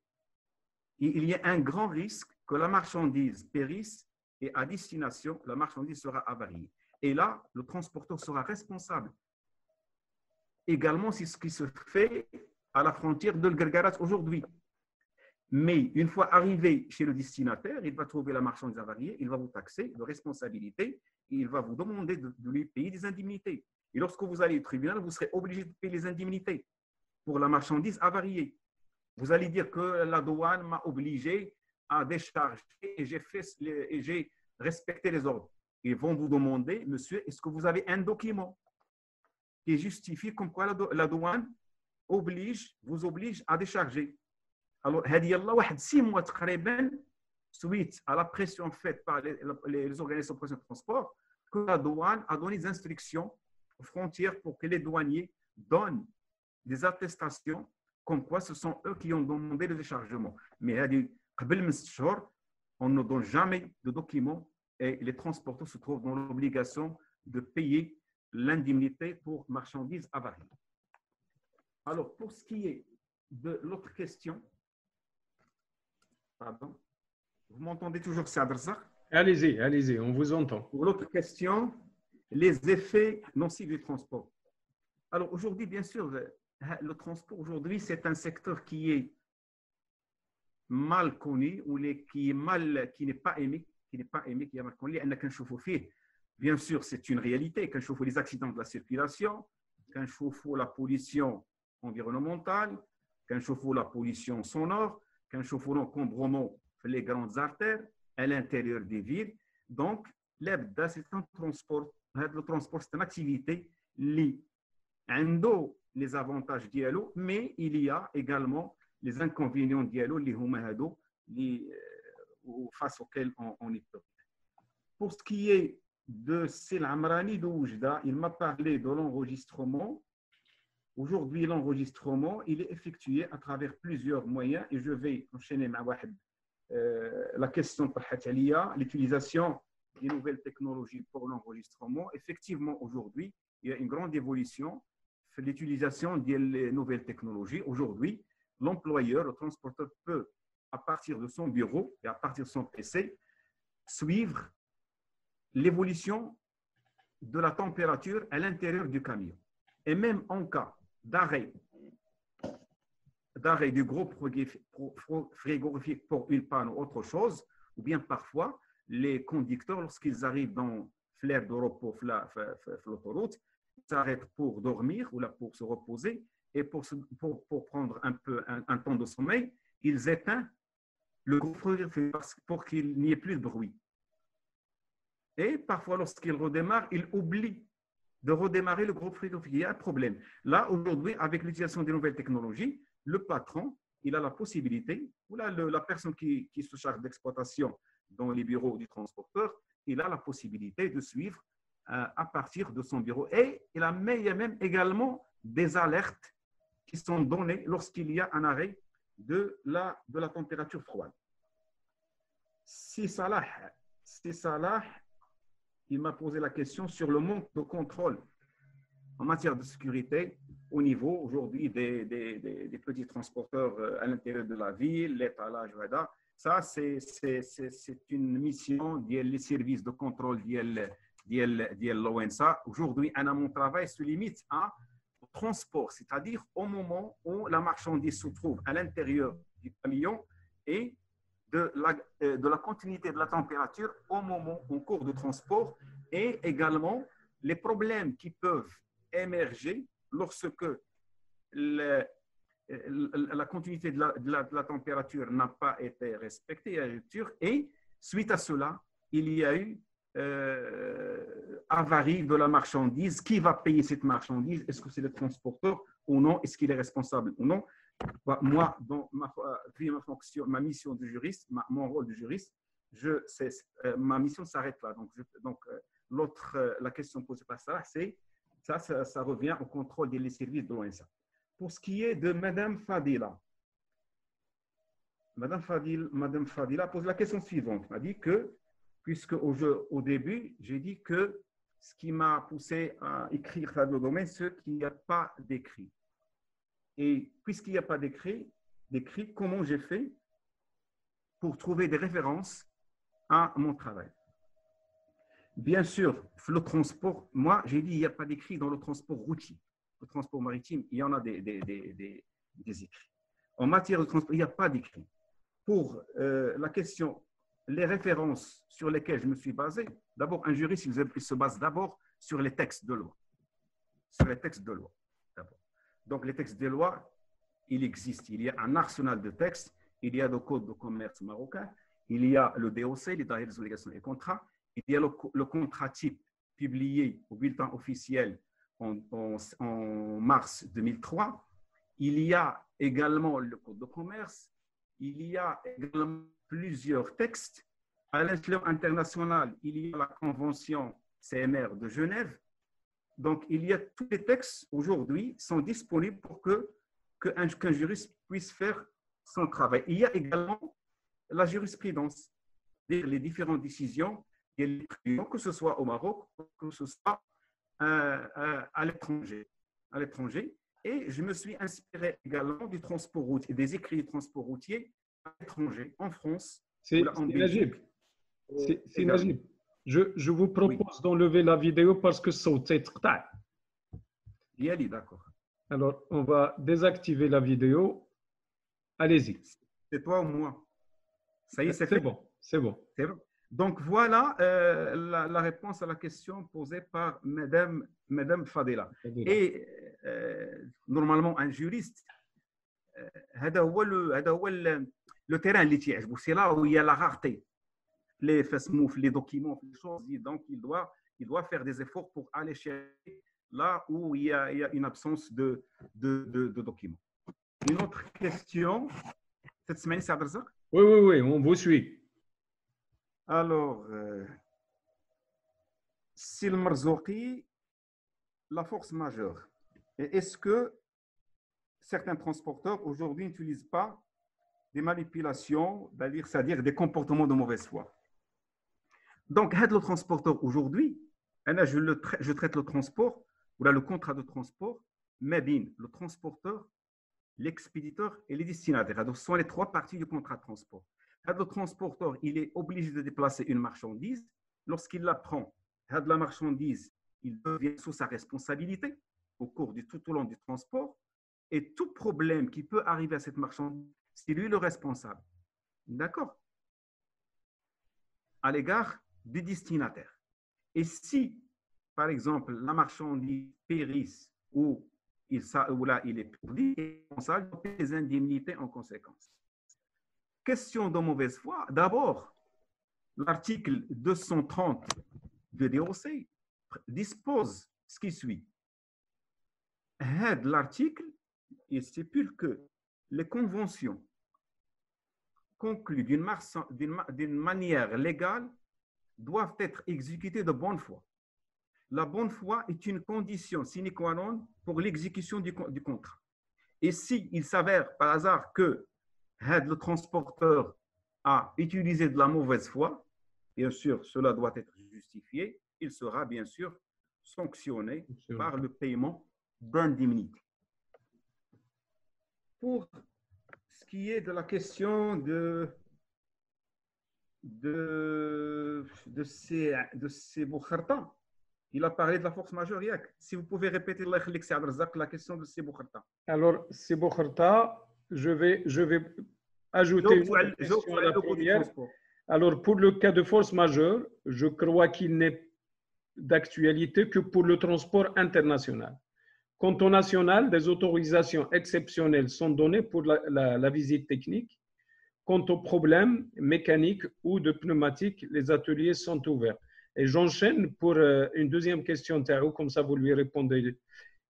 Et il y a un grand risque que la marchandise périsse et à destination, la marchandise sera avariée. Et là, le transporteur sera responsable. Également, c'est ce qui se fait à la frontière de l'Gargarat aujourd'hui. Mais une fois arrivé chez le destinataire, il va trouver la marchandise avariée, il va vous taxer de responsabilité et il va vous demander de lui payer des indemnités. Et lorsque vous allez au tribunal, vous serez obligé de payer les indemnités pour la marchandise avariée. Vous allez dire que la douane m'a obligé à décharger et j'ai respecté les ordres. Ils vont vous demander, monsieur, est-ce que vous avez un document qui justifie comme quoi la douane vous oblige à décharger. Alors, il y a 6 mois suite à la pression faite par les organisations de pression de transport, que la douane a donné des instructions aux frontières pour que les douaniers donnent des attestations comme quoi ce sont eux qui ont demandé le déchargement. Mais on ne donne jamais de documents et les transporteurs se trouvent dans l'obligation de payer l'indemnité pour marchandises avariées. Alors, pour ce qui est de l'autre question, pardon, vous m'entendez toujours, Saad Razzaq? Allez-y, allez-y, on vous entend. Pour l'autre question, les effets nocifs du transport. Alors, aujourd'hui, bien sûr, le transport, aujourd'hui, c'est un secteur qui est mal connu ou qui n'est pas aimé, qui est mal connu. Bien sûr, c'est une réalité. Quand je chauffe les accidents de la circulation, quand je chauffe la pollution environnementale, quand je chauffe la pollution sonore, quand je chauffe l'encombrement les grandes artères à l'intérieur des villes. Donc, l'EBDA, c'est un transport. Le transport, c'est une activité liée. Les avantages d'IALO, mais il y a également les inconvénients d'IALO, face auxquels on est. Pour ce qui est de Sil Amrani de Oujda, il m'a parlé de l'enregistrement. Aujourd'hui, l'enregistrement, il est effectué à travers plusieurs moyens et je vais enchaîner la question de l'utilisation des nouvelles technologies pour l'enregistrement. Effectivement, aujourd'hui, il y a une grande évolution dans l'utilisation des nouvelles technologies. Aujourd'hui, l'employeur, le transporteur peut, à partir de son bureau et à partir de son PC, suivre l'évolution de la température à l'intérieur du camion. Et même en cas d'arrêt du groupe frigorifique pour une panne ou autre chose, ou bien parfois, les conducteurs, lorsqu'ils arrivent dans l'aire de repos, l'autoroute, ils s'arrêtent pour dormir ou là pour se reposer et pour prendre un temps de sommeil, ils éteignent le groupe frigorifique pour qu'il n'y ait plus de bruit. Et parfois, lorsqu'ils redémarrent, ils oublient de redémarrer le groupe frigorifique. Il y a un problème. Là, aujourd'hui, avec l'utilisation des nouvelles technologies, le patron, il a la possibilité, ou la personne qui se charge d'exploitation dans les bureaux du transporteur, il a la possibilité de suivre à partir de son bureau. Et il y a même également des alertes qui sont données lorsqu'il y a un arrêt de la température froide. Si Salah, il m'a posé la question sur le manque de contrôle en matière de sécurité au niveau aujourd'hui des petits transporteurs à l'intérieur de la ville, l'étalage, voilà. Ça, c'est une mission des services de contrôle de l'ONSA. Aujourd'hui, mon travail se limite au transport, c'est-à-dire au moment où la marchandise se trouve à l'intérieur du camion et de la continuité de la température au cours du transport et également les problèmes qui peuvent émerger lorsque la continuité de la température n'a pas été respectée et suite à cela, il y a eu avarie de la marchandise. Qui va payer cette marchandise? Est-ce que c'est le transporteur ou non? Est-ce qu'il est responsable ou non? Moi, dans ma mission de juriste, mon rôle de juriste, ma mission s'arrête là. Donc la question posée par ça, c'est ça revient au contrôle des services de l'ONSA. Pour ce qui est de Madame Fadila, Madame Fadila pose la question suivante. Elle a dit que, puisque au début, j'ai dit que ce qui m'a poussé à écrire le domaine, c'est qu'il n'y a pas d'écrit. Et puisqu'il n'y a pas d'écrit, comment j'ai fait pour trouver des références à mon travail? Bien sûr, le transport, moi, j'ai dit qu'il n'y a pas d'écrit dans le transport routier. Le transport maritime, il y en a des écrits. En matière de transport, il n'y a pas d'écrit. Pour la question, les références sur lesquelles je me suis basé, d'abord, un juriste, il se base d'abord sur les textes de loi. Sur les textes de loi, d'abord. Donc, les textes de loi, il existe. Il y a un arsenal de textes. Il y a le Code de commerce marocain. Il y a le DOC, l'État des obligations et contrats. Il y a le contrat type publié au bulletin officiel en mars 2003. il y a également le code de commerce, il y a également plusieurs textes. À l'échelon international, il y a la convention CMR de Genève. Donc, il y a tous les textes aujourd'hui sont disponibles pour qu'un juriste puisse faire son travail. Il y a également la jurisprudence, les différentes décisions, que ce soit au Maroc, que ce soit à l'étranger. Et je me suis inspiré également du transport routier, des écrits du transport routier à l'étranger, en France, en Belgique. C'est Najib. Je vous propose d'enlever la vidéo parce que c'est très. D'accord. Alors, on va désactiver la vidéo. Allez-y. C'est toi ou moi? Ça y est, c'est bon. C'est bon. Donc, voilà la réponse à la question posée par Madame Fadela. Et normalement, un juriste, c'est le terrain اللي تعجبه. C'est là où il y a la rareté. Les FSMOF, les documents, les choses. Donc, il doit faire des efforts pour aller chercher là où il y a une absence de documents. Une autre question. Oui, on vous suit. Alors, Sil Marzouki, la force majeure. Est-ce que certains transporteurs aujourd'hui n'utilisent pas des manipulations, c'est-à-dire des comportements de mauvaise foi? Donc, le transporteur aujourd'hui, je traite le transport, ou là, le contrat de transport, mais bien le transporteur, l'expéditeur et les destinataires. Donc, ce sont les trois parties du contrat de transport. Le transporteur, il est obligé de déplacer une marchandise. Lorsqu'il la prend, la marchandise, il devient sous sa responsabilité tout au long du transport. Et tout problème qui peut arriver à cette marchandise, c'est lui le responsable. D'accord? À l'égard du destinataire. Et si, par exemple, la marchandise périsse ou il est perdu, il est responsable de payer les indemnités en conséquence. Question de mauvaise foi. D'abord, l'article 230 de DOC dispose ce qui suit. L'article, il stipule que les conventions conclues d'une manière légale doivent être exécutées de bonne foi. La bonne foi est une condition sine qua non pour l'exécution du contrat. Et s'il s'avère par hasard que le transporteur a utilisé de la mauvaise foi, bien sûr, cela doit être justifié, il sera bien sûr sanctionné par le paiement d'indemnité. Pour ce qui est de la question de ces Boukharta, il a parlé de la force majeure. Si vous pouvez répéter la question de ces Boukharta. Alors, ces Boukharta, je vais ajouter une question à la première. Alors, pour le cas de force majeure, je crois qu'il n'est d'actualité que pour le transport international. Quant au national, des autorisations exceptionnelles sont données pour la visite technique. Quant aux problèmes mécaniques ou de pneumatiques, les ateliers sont ouverts. Et j'enchaîne pour une deuxième question, Théo, comme ça vous lui répondez.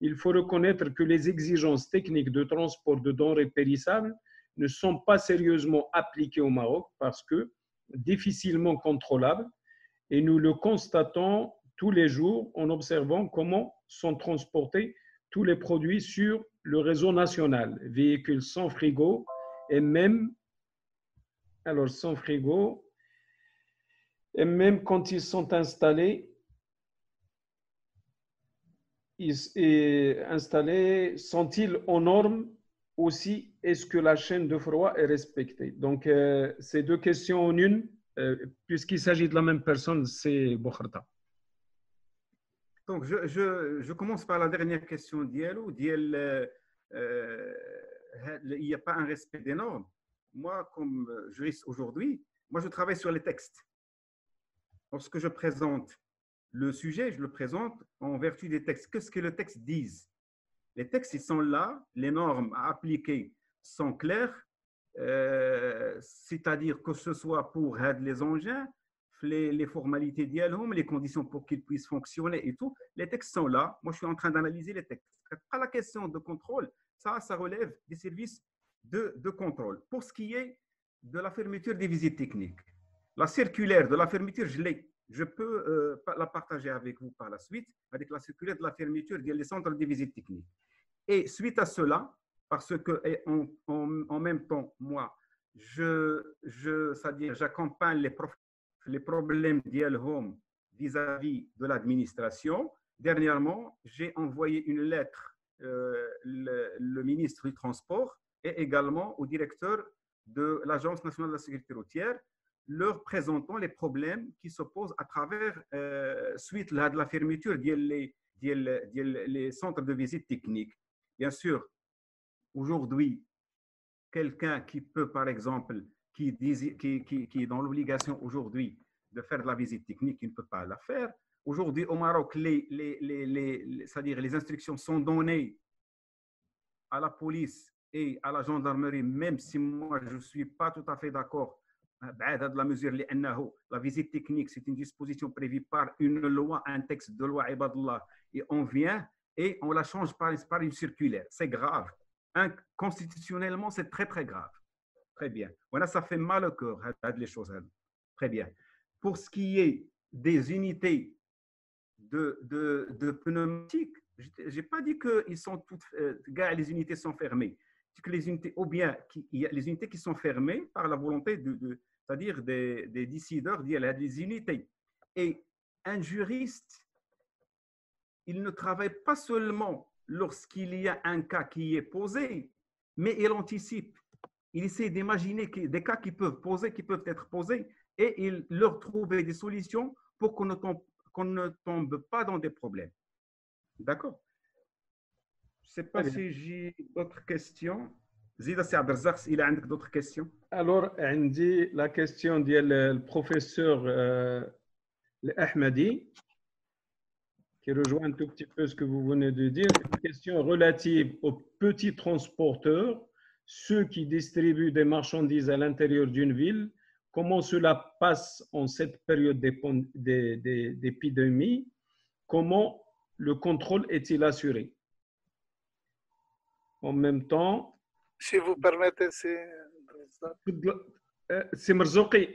Il faut reconnaître que les exigences techniques de transport de denrées périssables ne sont pas sérieusement appliquées au Maroc parce que difficilement contrôlables. Et nous le constatons tous les jours en observant comment sont transportés tous les produits sur le réseau national, véhicules sans frigo et même, sans frigo, et même quand ils sont installés, sont-ils aux normes aussi? Est-ce que la chaîne de froid est respectée? Donc, ces deux questions en une, puisqu'il s'agit de la même personne, c'est Boukharta. Donc, je commence par la dernière question d'Yelou. Il n'y a pas un respect des normes. Moi, comme juriste aujourd'hui, je travaille sur les textes. Lorsque je présente le sujet, je le présente en vertu des textes. Qu'est-ce que le texte dit? Les textes, ils sont là, les normes à appliquer sont claires, c'est-à-dire que ce soit pour les engins, les formalités d'IALHOM, les conditions pour qu'ils puissent fonctionner et tout, les textes sont là. Moi, je suis en train d'analyser les textes. Pas la question de contrôle, ça relève des services de contrôle. Pour ce qui est de la fermeture des visites techniques, la circulaire de la fermeture, je peux la partager avec vous par la suite, avec la circulaire de la fermeture des centres de visites techniques. Et suite à cela, parce que en même temps, moi, c'est-à-dire j'accompagne les problèmes d'IL Home vis-à-vis de l'administration. Dernièrement, j'ai envoyé une lettre le ministre du Transport et également au directeur de l'Agence nationale de la sécurité routière, leur présentant les problèmes qui se posent à travers, suite à la fermeture des centres de visite technique. Bien sûr, aujourd'hui, quelqu'un qui peut, par exemple, qui est dans l'obligation aujourd'hui de faire de la visite technique, il ne peut pas la faire. Aujourd'hui, au Maroc, c'est-à-dire les instructions sont données à la police et à la gendarmerie, même si moi, je ne suis pas tout à fait d'accord de la mesure, la visite technique, c'est une disposition prévue par une loi, un texte de loi, et on vient et on la change par une circulaire. C'est grave. Constitutionnellement, c'est très, très grave. Très bien. Voilà, ça fait mal au cœur, les choses. Très bien. Pour ce qui est des unités de pneumatique, je n'ai pas dit que les unités sont fermées. Que les unités, ou bien il y a les unités qui sont fermées par la volonté c'est-à-dire des décideurs, des unités. Et un juriste, il ne travaille pas seulement lorsqu'il y a un cas qui est posé, mais il anticipe. Il essaie d'imaginer des cas qui peuvent être posés et il leur trouver des solutions pour qu'on ne tombe pas dans des problèmes. D'accord? Je ne sais pas si j'ai d'autres questions. Zida Si Abdelrazak, il a d'autres questions? Alors, عندي la question du professeur Ahmadi, qui rejoint un tout petit peu ce que vous venez de dire. Une question relative aux petits transporteurs, ceux qui distribuent des marchandises à l'intérieur d'une ville. Comment cela passe en cette période d'épidémie? Comment le contrôle est-il assuré? En même temps, si vous permettez, c'est Merzouki,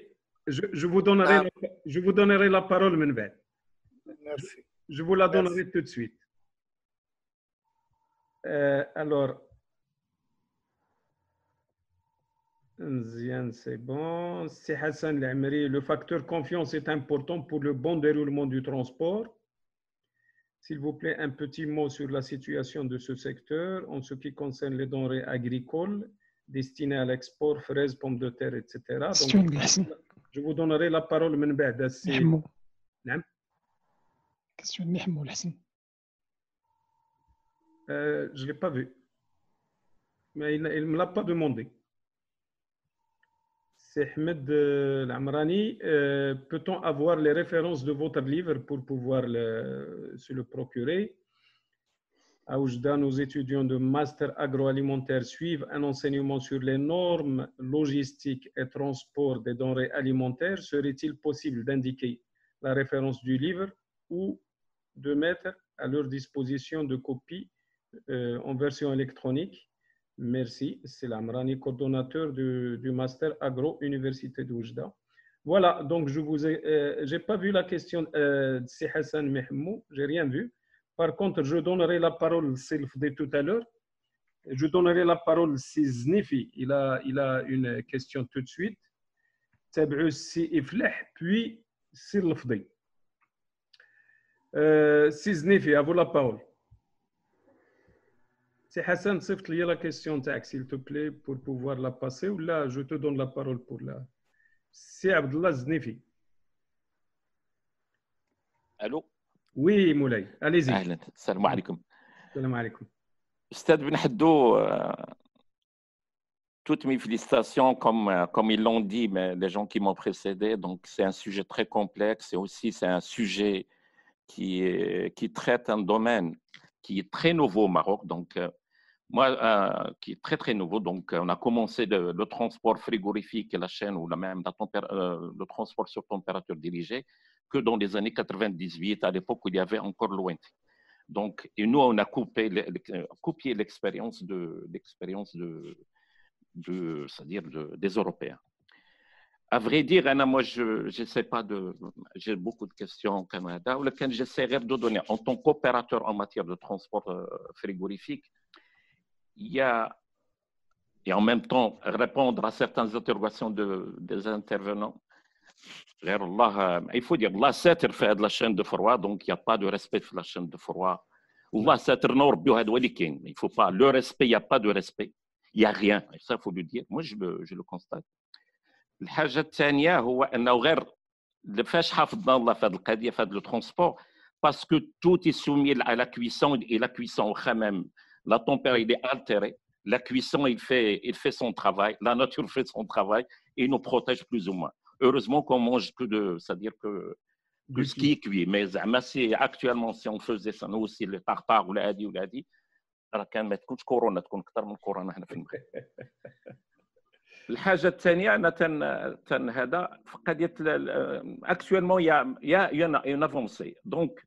je vous donnerai la parole, Menbel. Merci. Je vous la donnerai tout de suite. Alors, c'est bon. C'est Hassan Lamri. Le facteur confiance est important pour le bon déroulement du transport. S'il vous plaît, un petit mot sur la situation de ce secteur en ce qui concerne les denrées agricoles destinées à l'export, fraises, pommes de terre, etc. Donc, je vous donnerai la parole. Question de Nihmou, Hassan. Je ne l'ai pas vu. Mais il ne me l'a pas demandé. C'est Ahmed Lamrani. Peut-on avoir les références de votre livre pour pouvoir se le procurer? À Oujda, nos étudiants de master agroalimentaire suivent un enseignement sur les normes logistiques et transport des denrées alimentaires. Serait-il possible d'indiquer la référence du livre ou de mettre à leur disposition de copies en version électronique? Merci, c'est Lamrani, coordonnateur du Master Agro, Université d'Oujda. Voilà, donc je vous j'ai pas vu la question de Si Hassan Mehmou, j'ai rien vu. Par contre, je donnerai la parole, Silfdé tout à l'heure. Je donnerai la parole si Znifi, il a une question tout de suite. Tab'u Si Iflah, puis Silfdé. Si Znifi, à vous la parole. C'est Hassan, صيفط لي la question تاعك s'il te plaît pour pouvoir la passer ou là je te donne la parole pour la. C'est Abdallah Znifi. Allô? Oui, Moulay, allez-y. أهلا، السلام عليكم. السلام عليكم. Ustad Ben Haddou, toutes mes félicitations, comme ils l'ont dit, mais les gens qui m'ont précédé. Donc, c'est un sujet très complexe et aussi c'est un sujet qui traite un domaine qui est très nouveau au Maroc. Donc, qui est très, très nouveau. Donc, on a commencé le transport frigorifique et la chaîne ou même le transport sur température dirigée que dans les années 98, à l'époque où il y avait encore l'ONT. Donc, et nous, on a copié l'expérience c'est-à-dire des Européens. À vrai dire, Anna, moi, je sais pas j'ai beaucoup de questions au Canada, ou lequel j'essaierai de donner en tant qu'opérateur en matière de transport frigorifique, et en même temps répondre à certaines interrogations des intervenants. Il faut dire, Allah ساتر في هذه la chaîne de froid, donc il n'y a pas de respect de la chaîne de froid. Allah ساترنا وربيو هذا اللي كاين. Il faut pas le respect, il n'y a pas de respect. Il n'y a rien. Et ça, il faut le dire. Moi, je le constate. الحاجة الثانية هو أنه غير فاش حافظنا الله في هذه القضية في هذا لو ترونسبور باسكو tout est soumis à la cuisson et la cuisson واخا même la température il est altérée. La cuisson, il fait son travail, la nature fait son travail et il nous protège plus ou moins. Heureusement qu'on mange c'est-à-dire que ce qui est cuit. Mais actuellement, si on faisait ça, nous aussi, le tartare ou la hadi, راه كان ما تكونش كورونا، تكون أكثر من كورونا هنا في المغرب. الحاجة الثانية أنا هذا في قضية actuellement il y a une avancée. Donc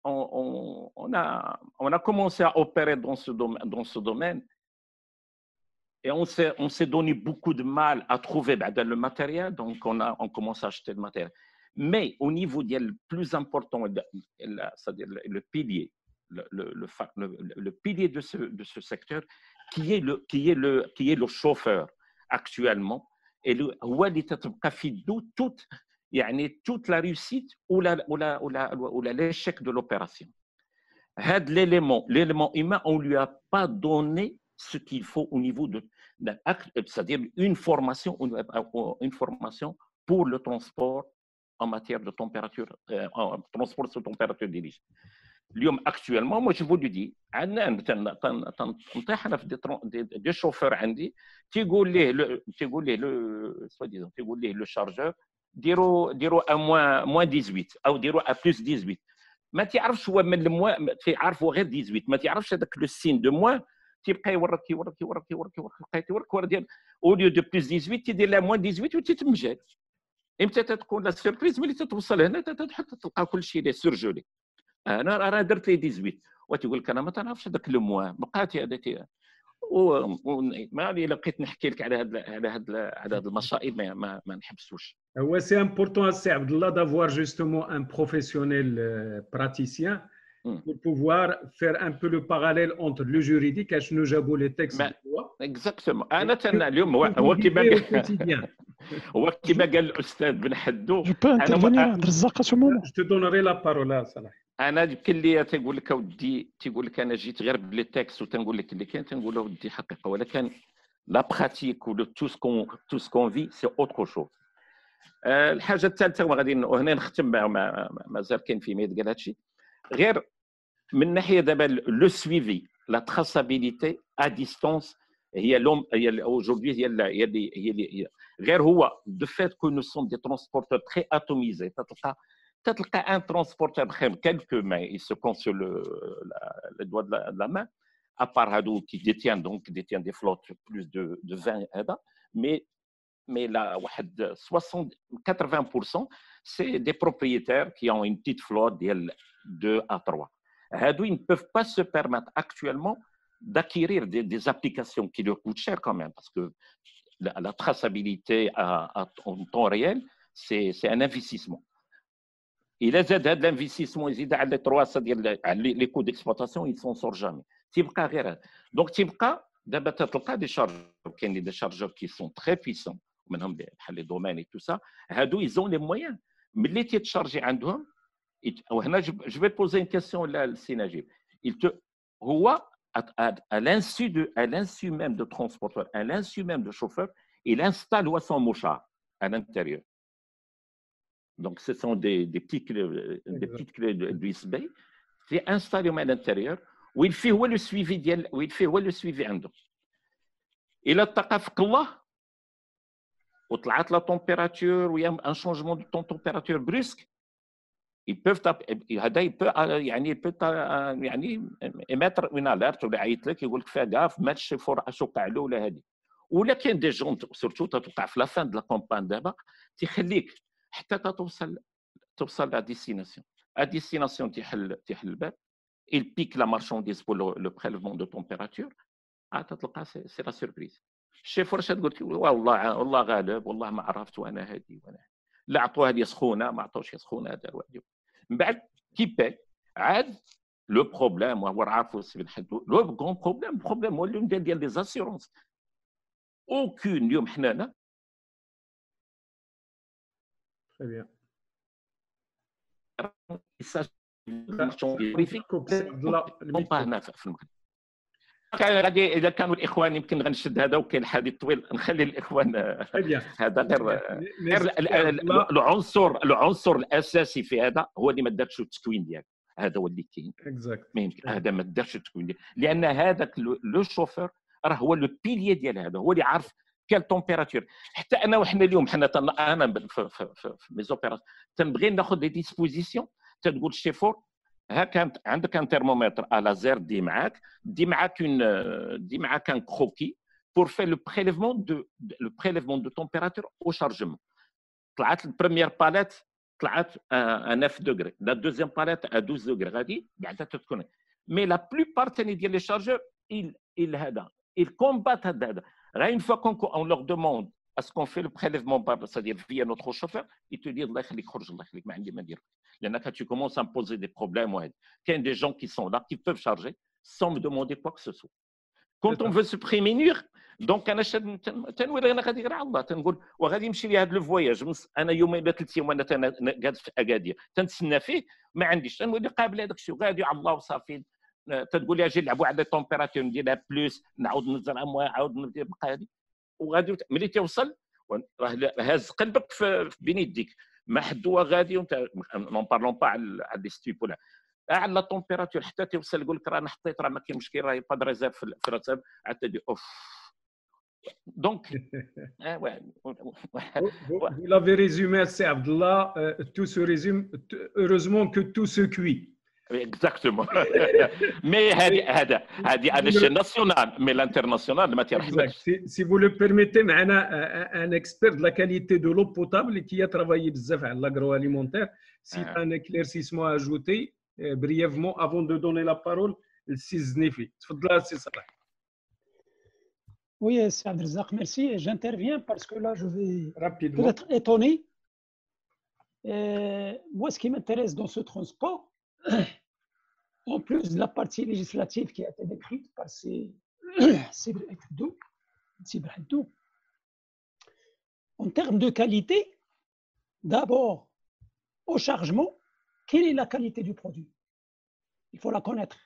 on a commencé à opérer dans ce domaine. Et on s'est donné beaucoup de mal à trouver le matériel, donc on commence à acheter le matériel. Mais au niveau le plus important, c'est-à-dire le pilier, le pilier de ce secteur, qui est le chauffeur actuellement, et toute la réussite ou l'échec de l'opération. L'élément humain, on ne lui a pas donné ce qu'il faut au niveau c'est-à-dire une formation pour le transport en matière de température, transport sous température dirigée. Actuellement, moi je vous le dis, des chauffeurs عندي تيقول ليه le chargeur ديروا à moins 18 او ديروا à plus 18. ما تعرفش هو من الموا تعرفوا غير 18، ما تعرفش هذاك لو سين دو موا تيبقى يورك ديال او ليو دو بلس 18 تيدير لا موان 18 وتتمجد. امتى تكون لا سيربريز ملي تتوصل هنا تحط تلقى كل شيء لي سورجولي. انا راه درت لي 18 وتيقول لك انا ما تعرفش هذاك لو موا بقات هذاك. وما الا بقيت نحكي لك على هذا المصائب ما نحبسوش. Ouais, c'est important, Abdallah, d'avoir justement un professionnel praticien pour pouvoir faire un peu le parallèle entre le juridique et nous جابوا les textes de loi. Exactement. أنا تنا اليوم هو كما قال الأستاذ بن حدو. Je peux intervenir عند الرزاق سمومو. Je te donnerai la parole صلاح. أنا يمكن لي تقول لك ودي تقول لك أنا جيت غير بلي تكست وتنقول لك اللي كان تنقول له ودي حقيقة، ولكن لا براتيك و tout ce qu'on vit c'est autre chose. الحاجة الثالثة وغادي وهنا نختم مازال كاين في ما يتقال هادشي غير من ناحية دابا لو سويفي لا تراسابيليتي ا ديستانس هي aujourd'hui هي غير هو دو فيت كو نو سون دي ترونسبورتور تري اتوميزي تلقى ان ترونسبورتور خير كالكو ما il se compte sur le doigt de la main à part هادو qui détient des flottes plus de 20 هذا mais là 80% c'est des propriétaires qui ont une petite flotte de 2 à 3. Ils ne peuvent pas se permettre actuellement d'acquérir des applications qui leur coûtent cher quand même, parce que la traçabilité en temps réel, c'est un investissement. Et l'investissement, les coûts d'exploitation, ils ne s'en sortent jamais. Donc, des chargeurs qui sont très puissants, les domaines et tout ça, ils ont les moyens. Mais les télécharger عندهم je vais poser une question là le Sénagib. À l'insu même de transporteur, à l'insu même de chauffeur, il installe son mouchard à l'intérieur. Donc ce sont des petites clés d'USB qui sont installées à l'intérieur où il fait le suivi عنده. Il a تقف الله وطلعت la température ou il y a un changement de température brusque. Ils peuvent émettre une alerte ولا يعيط لك يقول لك فيها كاف ما تشي فور اشوقع له ولا هذه. ولكن دي جون سورتو تتوقع في لا فان دو لا كومبان دابا تيخليك حتى توصل لا ديستيناسيون. ا ديستيناسيون تيحل الباب il pique la marchandise pour le prélèvement de température. C'est la surprise. الشيف واش تقول والله غالب والله ما عرفت وانا هذه وانا لا عطوها لي سخونه ما عطوش سخونه دار واحد من بعد كي باك عاد لو بروبليم وهو عارفو سي نحدو لو غون بروبليم هو اللي ديال لي زاسيورونس اوكين اليوم حنانا Très bien. كان غادي اذا كانوا الاخوان يمكن غنشد هذا وكاين الحديث طويل نخلي الاخوان هذا غير العنصر الاساسي في هذا هو اللي ما دارش التكوين ديالو هذا هو اللي كاين هذا ما دارش التكوين ديالو لان هذاك لو شوفور راه هو لو بيليي ديال هذا هو اللي عارف كال تومبيراتور حتى انا وحنا اليوم حنا انا في ميزوبيراسيون تنبغي ناخذ دي ديسبوزيسيون تنقول الشيفور ها كانت عندك ان ترمومتر على زير دي معاك un croquis pour faire le prélèvement de température au chargement. طلعت البريمير باليت طلعت à 9 degrés, la deuxième palette à 12 degrés غادي بعدا تتكون. Mais la plupart ديال les chargeurs ils combattent هذا. Une fois qu'on leur demande à ce qu'on fait le prélèvement, c'est-à-dire via notre chauffeur, ils te disent Allah يخليك خرج الله يخليك ما عندي ما ندير. لأن quand tu commences à me poser des problèmes, il y a des gens qui sont là, qui peuvent charger sans me demander quoi que ce soit. Quand on veut se prémunir, donc أنا تنوير أنا غادي غير على الله تنقول وغادي نمشي لهذا لو فواياج أنا يومين ولا 3 أيام وأنا قاعد في أكادير تنتسنى فيه ما عنديش تنولي قابل هذاك الشيء وغادي على الله وصافي تتقول لي اجي نلعبوا على التمبيراتور نديرها بلوس نعاود نزرع نعاود ندير بقى هذه وغادي ملي توصل راه هاز قلبك في بين يديك ما حدو غادي وانت نون بارلون با على لي ستيبول على لا تمبيراتور حتى توصل يقول لك راه انا حطيت راه ما كاين مشكل راه با د ريزيرف في الراتب عاد تدي اوف دونك vous l'avez résumé assez Abdallah, tout se résume heureusement que tout se cuit. Exactement. Mais هذه à l'échelle nationale, mais l'international ما تيرحمش. Si vous le permettez, معنا un expert de la qualité de l'eau potable qui a travaillé بزاف على l'agroalimentaire. Si un éclaircissement à ajouter brièvement avant de donner la parole للسي الزنيفي. تفضل السي صلاح. Oui, c'est Abdelrazak, merci. J'interviens parce que là, je vais peut-être étonner. Moi, ce qui m'intéresse dans ce transport, en plus de la partie législative qui a été décrite par Sibradou, en termes de qualité, d'abord, au chargement, quelle est la qualité du produit? Il faut la connaître.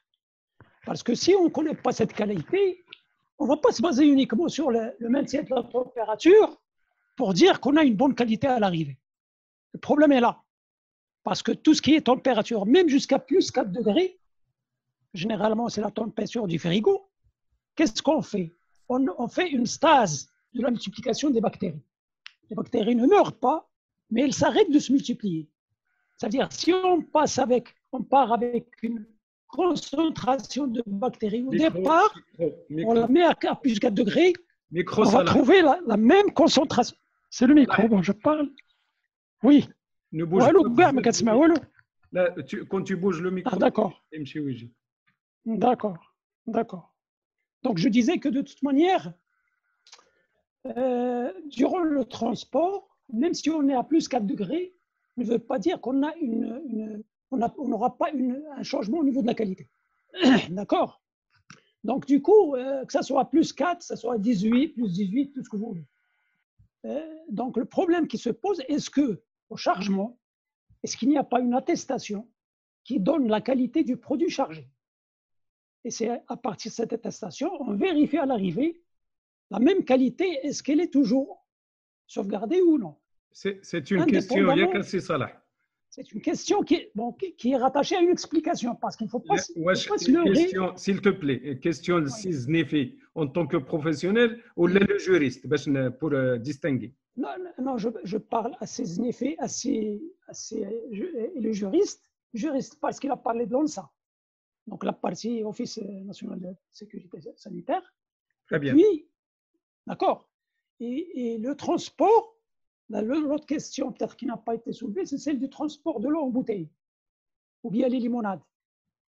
Parce que si on ne connaît pas cette qualité, on ne va pas se baser uniquement sur le maintien de la température pour dire qu'on a une bonne qualité à l'arrivée. Le problème est là. Parce que tout ce qui est température, même jusqu'à plus 4 degrés, généralement c'est la température du frigo, qu'est-ce qu'on fait? On fait une stase de la multiplication des bactéries. Les bactéries ne meurent pas, mais elles s'arrêtent de se multiplier. C'est-à-dire, si on part avec une concentration de bactéries au départ, on la met à plus 4 degrés, on va trouver la même concentration. C'est le micro dont je parle. Oui. Ne bouge pas. Là, quand tu bouges le micro, d'accord. D'accord, d'accord. Donc je disais que de toute manière, durant le transport, même si on est à plus 4 degrés, ne veut pas dire qu'on a on n'aura pas un changement au niveau de la qualité. D'accord? Donc du coup, que ça soit plus 4, que ça soit 18, plus 18, tout ce que vous voulez. Donc le problème qui se pose, est-ce que au chargement, est-ce qu'il n'y a pas une attestation qui donne la qualité du produit chargé? Et c'est à partir de cette attestation, on vérifie à l'arrivée la même qualité, est-ce qu'elle est toujours sauvegardée ou non? C'est une question, Salah. C'est une question qui est rattachée à une explication, parce qu'il ne faut pas se leurrer. S'il te plaît, question de Znefi en tant que professionnel ou le juriste, pour distinguer. Non, je parle à ces Znefi, le juriste, parce qu'il a parlé de l'ONSA, donc la partie Office national de sécurité sanitaire. Très bien. Puis, d'accord. Et le transport, l'autre question peut-être qui n'a pas été soulevée, c'est celle du transport de l'eau en bouteille ou bien les limonades.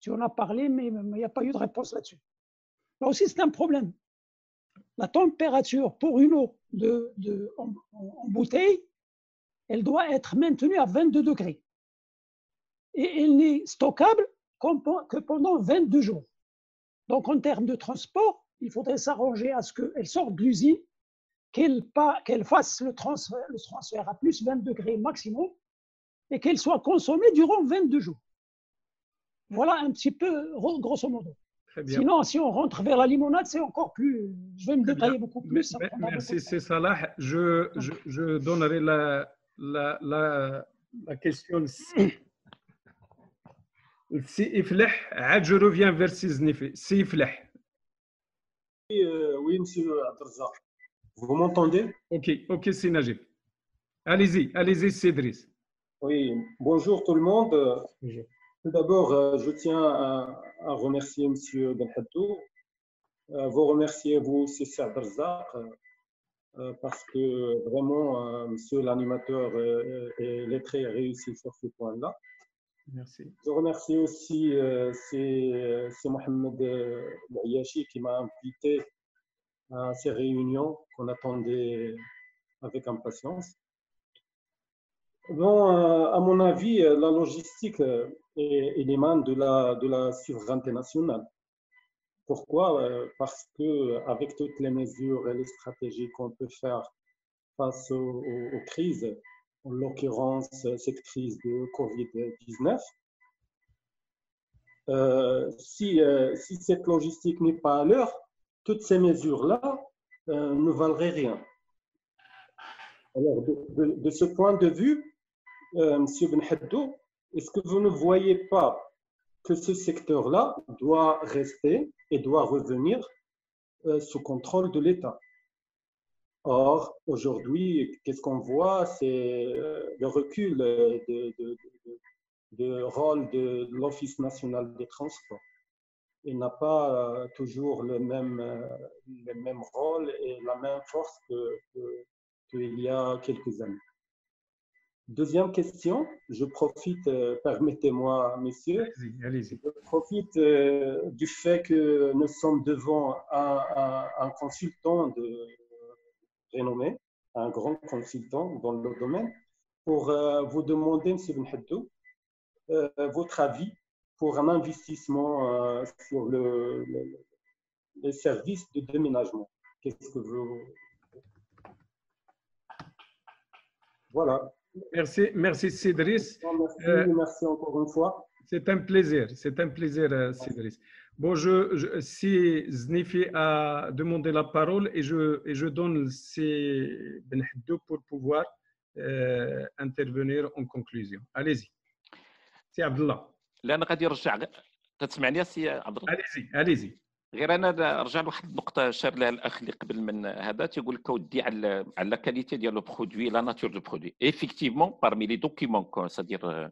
Tu en as parlé, mais il n'y a pas eu de réponse là-dessus. Là aussi, c'est un problème. La température pour une eau en bouteille, elle doit être maintenue à 22 degrés. Et elle n'est stockable que pendant 22 jours. Donc, en termes de transport, il faudrait s'arranger à ce qu'elle sorte de l'usine, qu'elle fasse le transfert à plus 20 degrés maximum et qu'elle soit consommée durant 22 jours. Voilà un petit peu, grosso modo. Sinon, si on rentre vers la limonade, c'est encore plus... Je vais me détailler beaucoup plus. Merci, c'est Salah. Je donnerai la question. Si Ifleh, je reviens vers Siznifi. Si Ifleh. Oui, monsieur Abdelrazak. Vous m'entendez? Ok, c'est Najib. Allez-y, Cédric. Oui, bonjour tout le monde. Tout d'abord, je tiens à remercier monsieur Benhaddou. Vous remerciez vous aussi, Abdelrazak, parce que vraiment, monsieur l'animateur est très réussi sur ce point-là. Merci. Je remercie aussi c'est Mohamed Ayashi qui m'a invité à ces réunions qu'on attendait avec impatience. Bon, à mon avis, la logistique émane de la souveraineté nationale. Pourquoi? Parce qu'avec toutes les mesures et les stratégies qu'on peut faire face aux crises, en l'occurrence cette crise de Covid-19, si cette logistique n'est pas à l'heure, toutes ces mesures-là ne valeraient rien. Alors, de ce point de vue, Monsieur Benhaddou, est-ce que vous ne voyez pas que ce secteur-là doit rester et doit revenir sous contrôle de l'État? Or, aujourd'hui, qu'est-ce qu'on voit? C'est le recul de rôle de l'Office national des transports. Il n'a pas toujours le même rôle et la même force qu'il y a quelques années. Deuxième question, je profite, permettez-moi, messieurs, allez-y. Je profite du fait que nous sommes devant un consultant de renommé, un grand consultant dans le domaine, pour vous demander, M. Benhaddou, votre avis pour un investissement sur les services de déménagement. Qu'est-ce que vous... Voilà. Merci Cédric. Merci encore une fois. C'est un plaisir, Cédric. Bon, si Znifi a demandé la parole et je donne c'est Benhaddou pour pouvoir intervenir en conclusion. Allez-y. سي عبد الله. لا انا غادي نرجع تسمعني سي عبد الله؟ عليزي. غير انا نرجع لواحد النقطه شار لها الاخ اللي قبل من هذا تيقول لك ودي على لا كاليتي ديال لو برودوي لا ناتور دو برودوي. Effectivement, parmi les documents, c'est-à-dire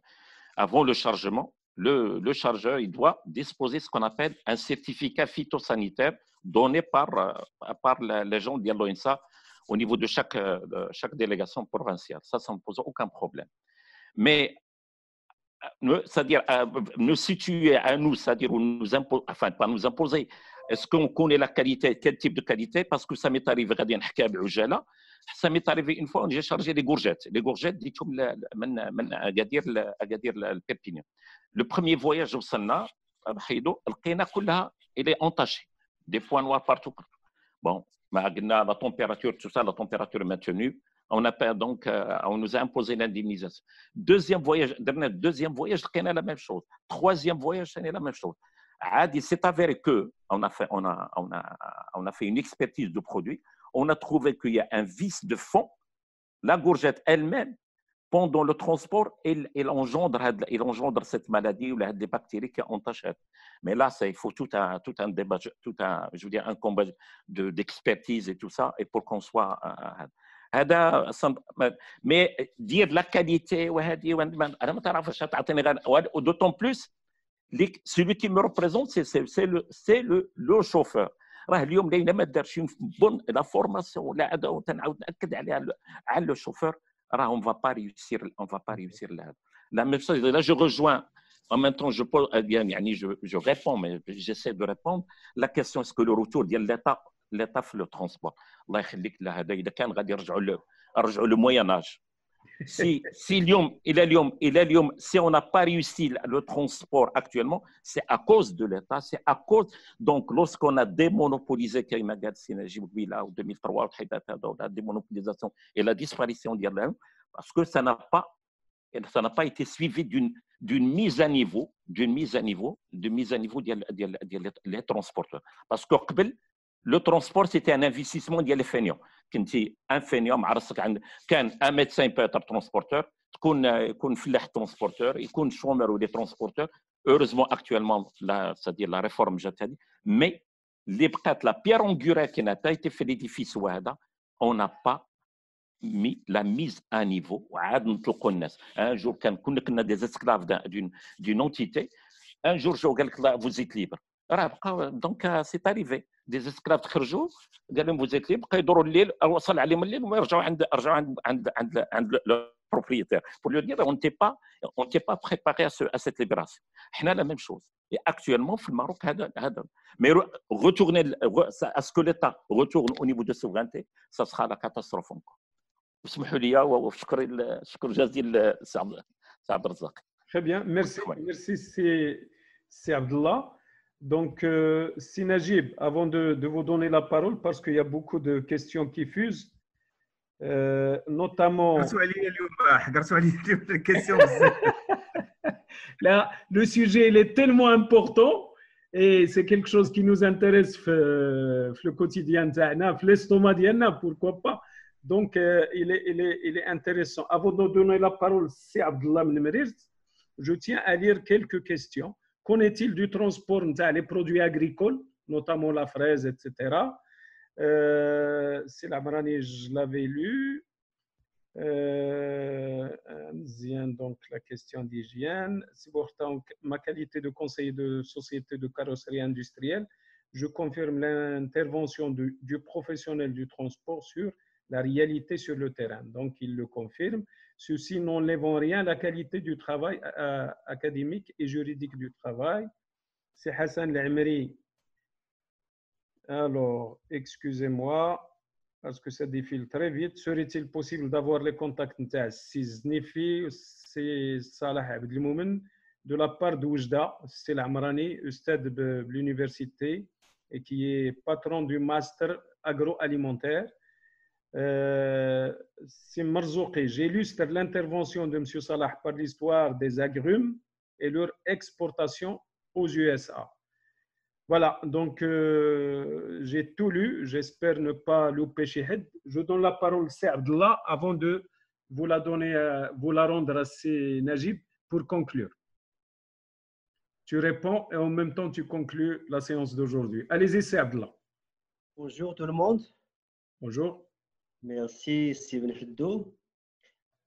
avant le chargement, le chargeur il doit disposer ce qu'on appelle un certificat phytosanitaire donné par les gens de l'ONSA au niveau de chaque délégation provinciale. Ça ne pose aucun problème. Mais c'est-à-dire nous situer à nous, c'est-à-dire nous imposer, enfin pas nous imposer. Est-ce qu'on connaît la qualité, quel type de qualité? Parce que ça m'est arrivé, ça m'est arrivé une fois, j'ai chargé des gourgettes. Les gourgettes, dites-vous, Agadir, le Perpignan. Le premier voyage au Sanna, il est entaché, des points noirs partout. Bon, la température, tout ça, la température est maintenue. On nous a imposé l'indemnisation. Deuxième voyage, c'est la même chose. Troisième voyage, c'est la même chose. C'est avéré qu'on a fait une expertise de produit. On a trouvé qu'il y a un vice de fond. La gourgette elle-même, pendant le transport, elle engendre cette maladie ou des bactéries qui entachent. Mais là, il faut tout un débat, je veux dire, un combat d'expertise et tout ça, et pour qu'on soit... mais dire la qualité d'autant plus celui qui me représente c'est le chauffeur. راه اليوم لينا ما دارش la formation ولا عاد تنعاود ناكد عليها على le chauffeur راه on va pas réussir là. La même chose, là je rejoins En même temps, je réponds, mais j'essaie de répondre. La question, est-ce que le retour de l'État fait le transport? Allah يخليك لهذا إذا كان غادي يرجعوا le Moyen Âge. Si on n'a pas réussi le transport actuellement, c'est à cause de l'État, c'est à cause. Donc, lorsqu'on a démonopolisé, comme a dit Najib Bouila en 2003, la démonopolisation et la disparition d'Irlande, parce que ça n'a pas été suivi d'une mise à niveau, des transporteurs. Parce que le transport, c'était un investissement ديال les feignants. كنتي un feignant معرسك كان un médecin peut être transporteur, يكون فلاح transporteur, يكون chômeur ou des transporteurs. Heureusement, actuellement, c'est-à-dire la réforme جات هذه. Mais la pierre angulaire qui n'a pas été fait l'édifice, on n'a pas mis la mise à niveau. Un jour, quand on a des esclaves d'une entité, un jour, vous êtes libre. Donc, c'est arrivé. Des esclaves خرجوا قال لهم vous êtes libre يدوروا الليل وصل عليهم الليل وما يرجعوا عند le propriétaire pour lui dire on n'était pas préparé à cette libération. احنا la même chose. Et actuellement في الماروك هذا mais retourner à ce que l'État retourne au niveau de souveraineté, ça sera la catastrophe encore. اسمحوا لي وشكر جزيل سي عبد الرزاق. Très bien, merci c'est Abdallah. Donc, si Najib, avant de vous donner la parole, parce qu'il y a beaucoup de questions qui fusent, notamment... Là, le sujet il est tellement important et c'est quelque chose qui nous intéresse le quotidien, l'estomac, pourquoi pas. Donc, il est intéressant. Avant de donner la parole, c'est Abdallah Mnemeriz, je tiens à lire quelques questions. Qu'en est-il du transport des produits agricoles, notamment la fraise, etc. C'est la Marani, je l'avais lu. Donc, la question d'hygiène. C'est pourtant ma qualité de conseiller de société de carrosserie industrielle. Je confirme l'intervention du professionnel du transport sur la réalité sur le terrain. Donc, il le confirme. Ceci n'enlève en rien la qualité du travail académique et juridique du travail. C'est Hassan L'Amri. Alors, excusez-moi, parce que ça défile très vite. Serait-il possible d'avoir les contacts de Siznifi, c'est Salah Abdelmoumen, de la part d'Oujda, c'est l'Amrani, stade de l'université, et qui est patron du master agroalimentaire. C'est Marzouki. J'illustre l'intervention de M. Salah par l'histoire des agrumes et leur exportation aux USA. Voilà, donc j'ai tout lu. J'espère ne pas louper Chihed. Je donne la parole à Abdallah avant de vous la rendre à Najib pour conclure. Tu réponds et en même temps tu conclus la séance d'aujourd'hui. Allez-y, c'est Abdallah. Bonjour tout le monde. Bonjour. Merci, Steven Fiddou.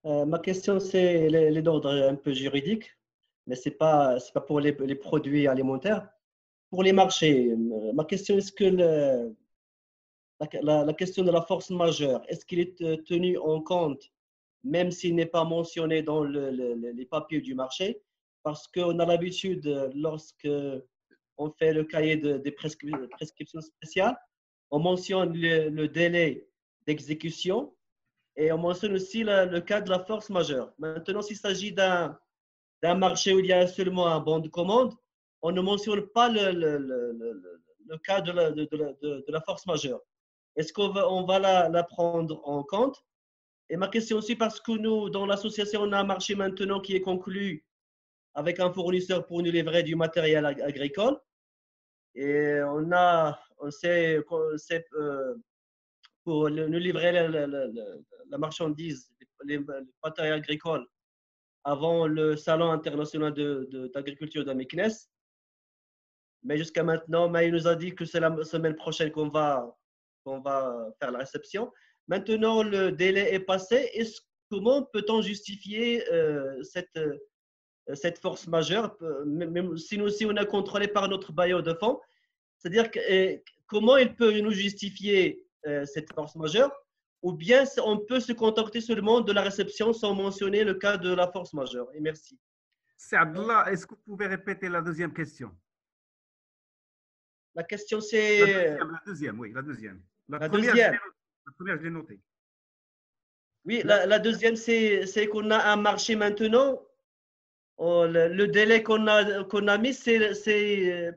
Ma question, c'est d'ordre un peu juridique, mais ce n'est pas pour les produits alimentaires. Pour les marchés, ma question, est-ce que la question de la force majeure, est-ce qu'il est tenu en compte, même s'il n'est pas mentionné dans les papiers du marché? Parce qu'on a l'habitude, lorsque on fait le cahier des prescriptions spéciales, on mentionne le délai d'exécution et on mentionne aussi le cas de la force majeure. Maintenant, s'il s'agit d'un marché où il y a seulement un bon de commande, on ne mentionne pas le cas de la force majeure. Est-ce qu'on va la prendre en compte? Et ma question aussi, parce que nous, dans l'association, on a un marché maintenant qui est conclu avec un fournisseur pour nous livrer du matériel agricole. Et on sait pour nous livrer la marchandise, les matériels agricoles avant le Salon international d'agriculture de Meknes. Mais jusqu'à maintenant, il nous a dit que c'est la semaine prochaine qu'on va faire la réception. Maintenant, le délai est passé. Comment peut-on justifier cette force majeure, même si nous aussi on est contrôlé par notre bailleur de fonds? C'est-à-dire comment il peut nous justifier cette force majeure, ou bien on peut se contenter seulement de la réception sans mentionner le cas de la force majeure? Et merci. C'est Abdallah, est-ce que vous pouvez répéter la deuxième question? La question, c'est… La deuxième, oui, la deuxième. La deuxième. La première, je l'ai notée. Oui, la deuxième, c'est qu'on a un marché maintenant. Le délai qu'on a mis, c'est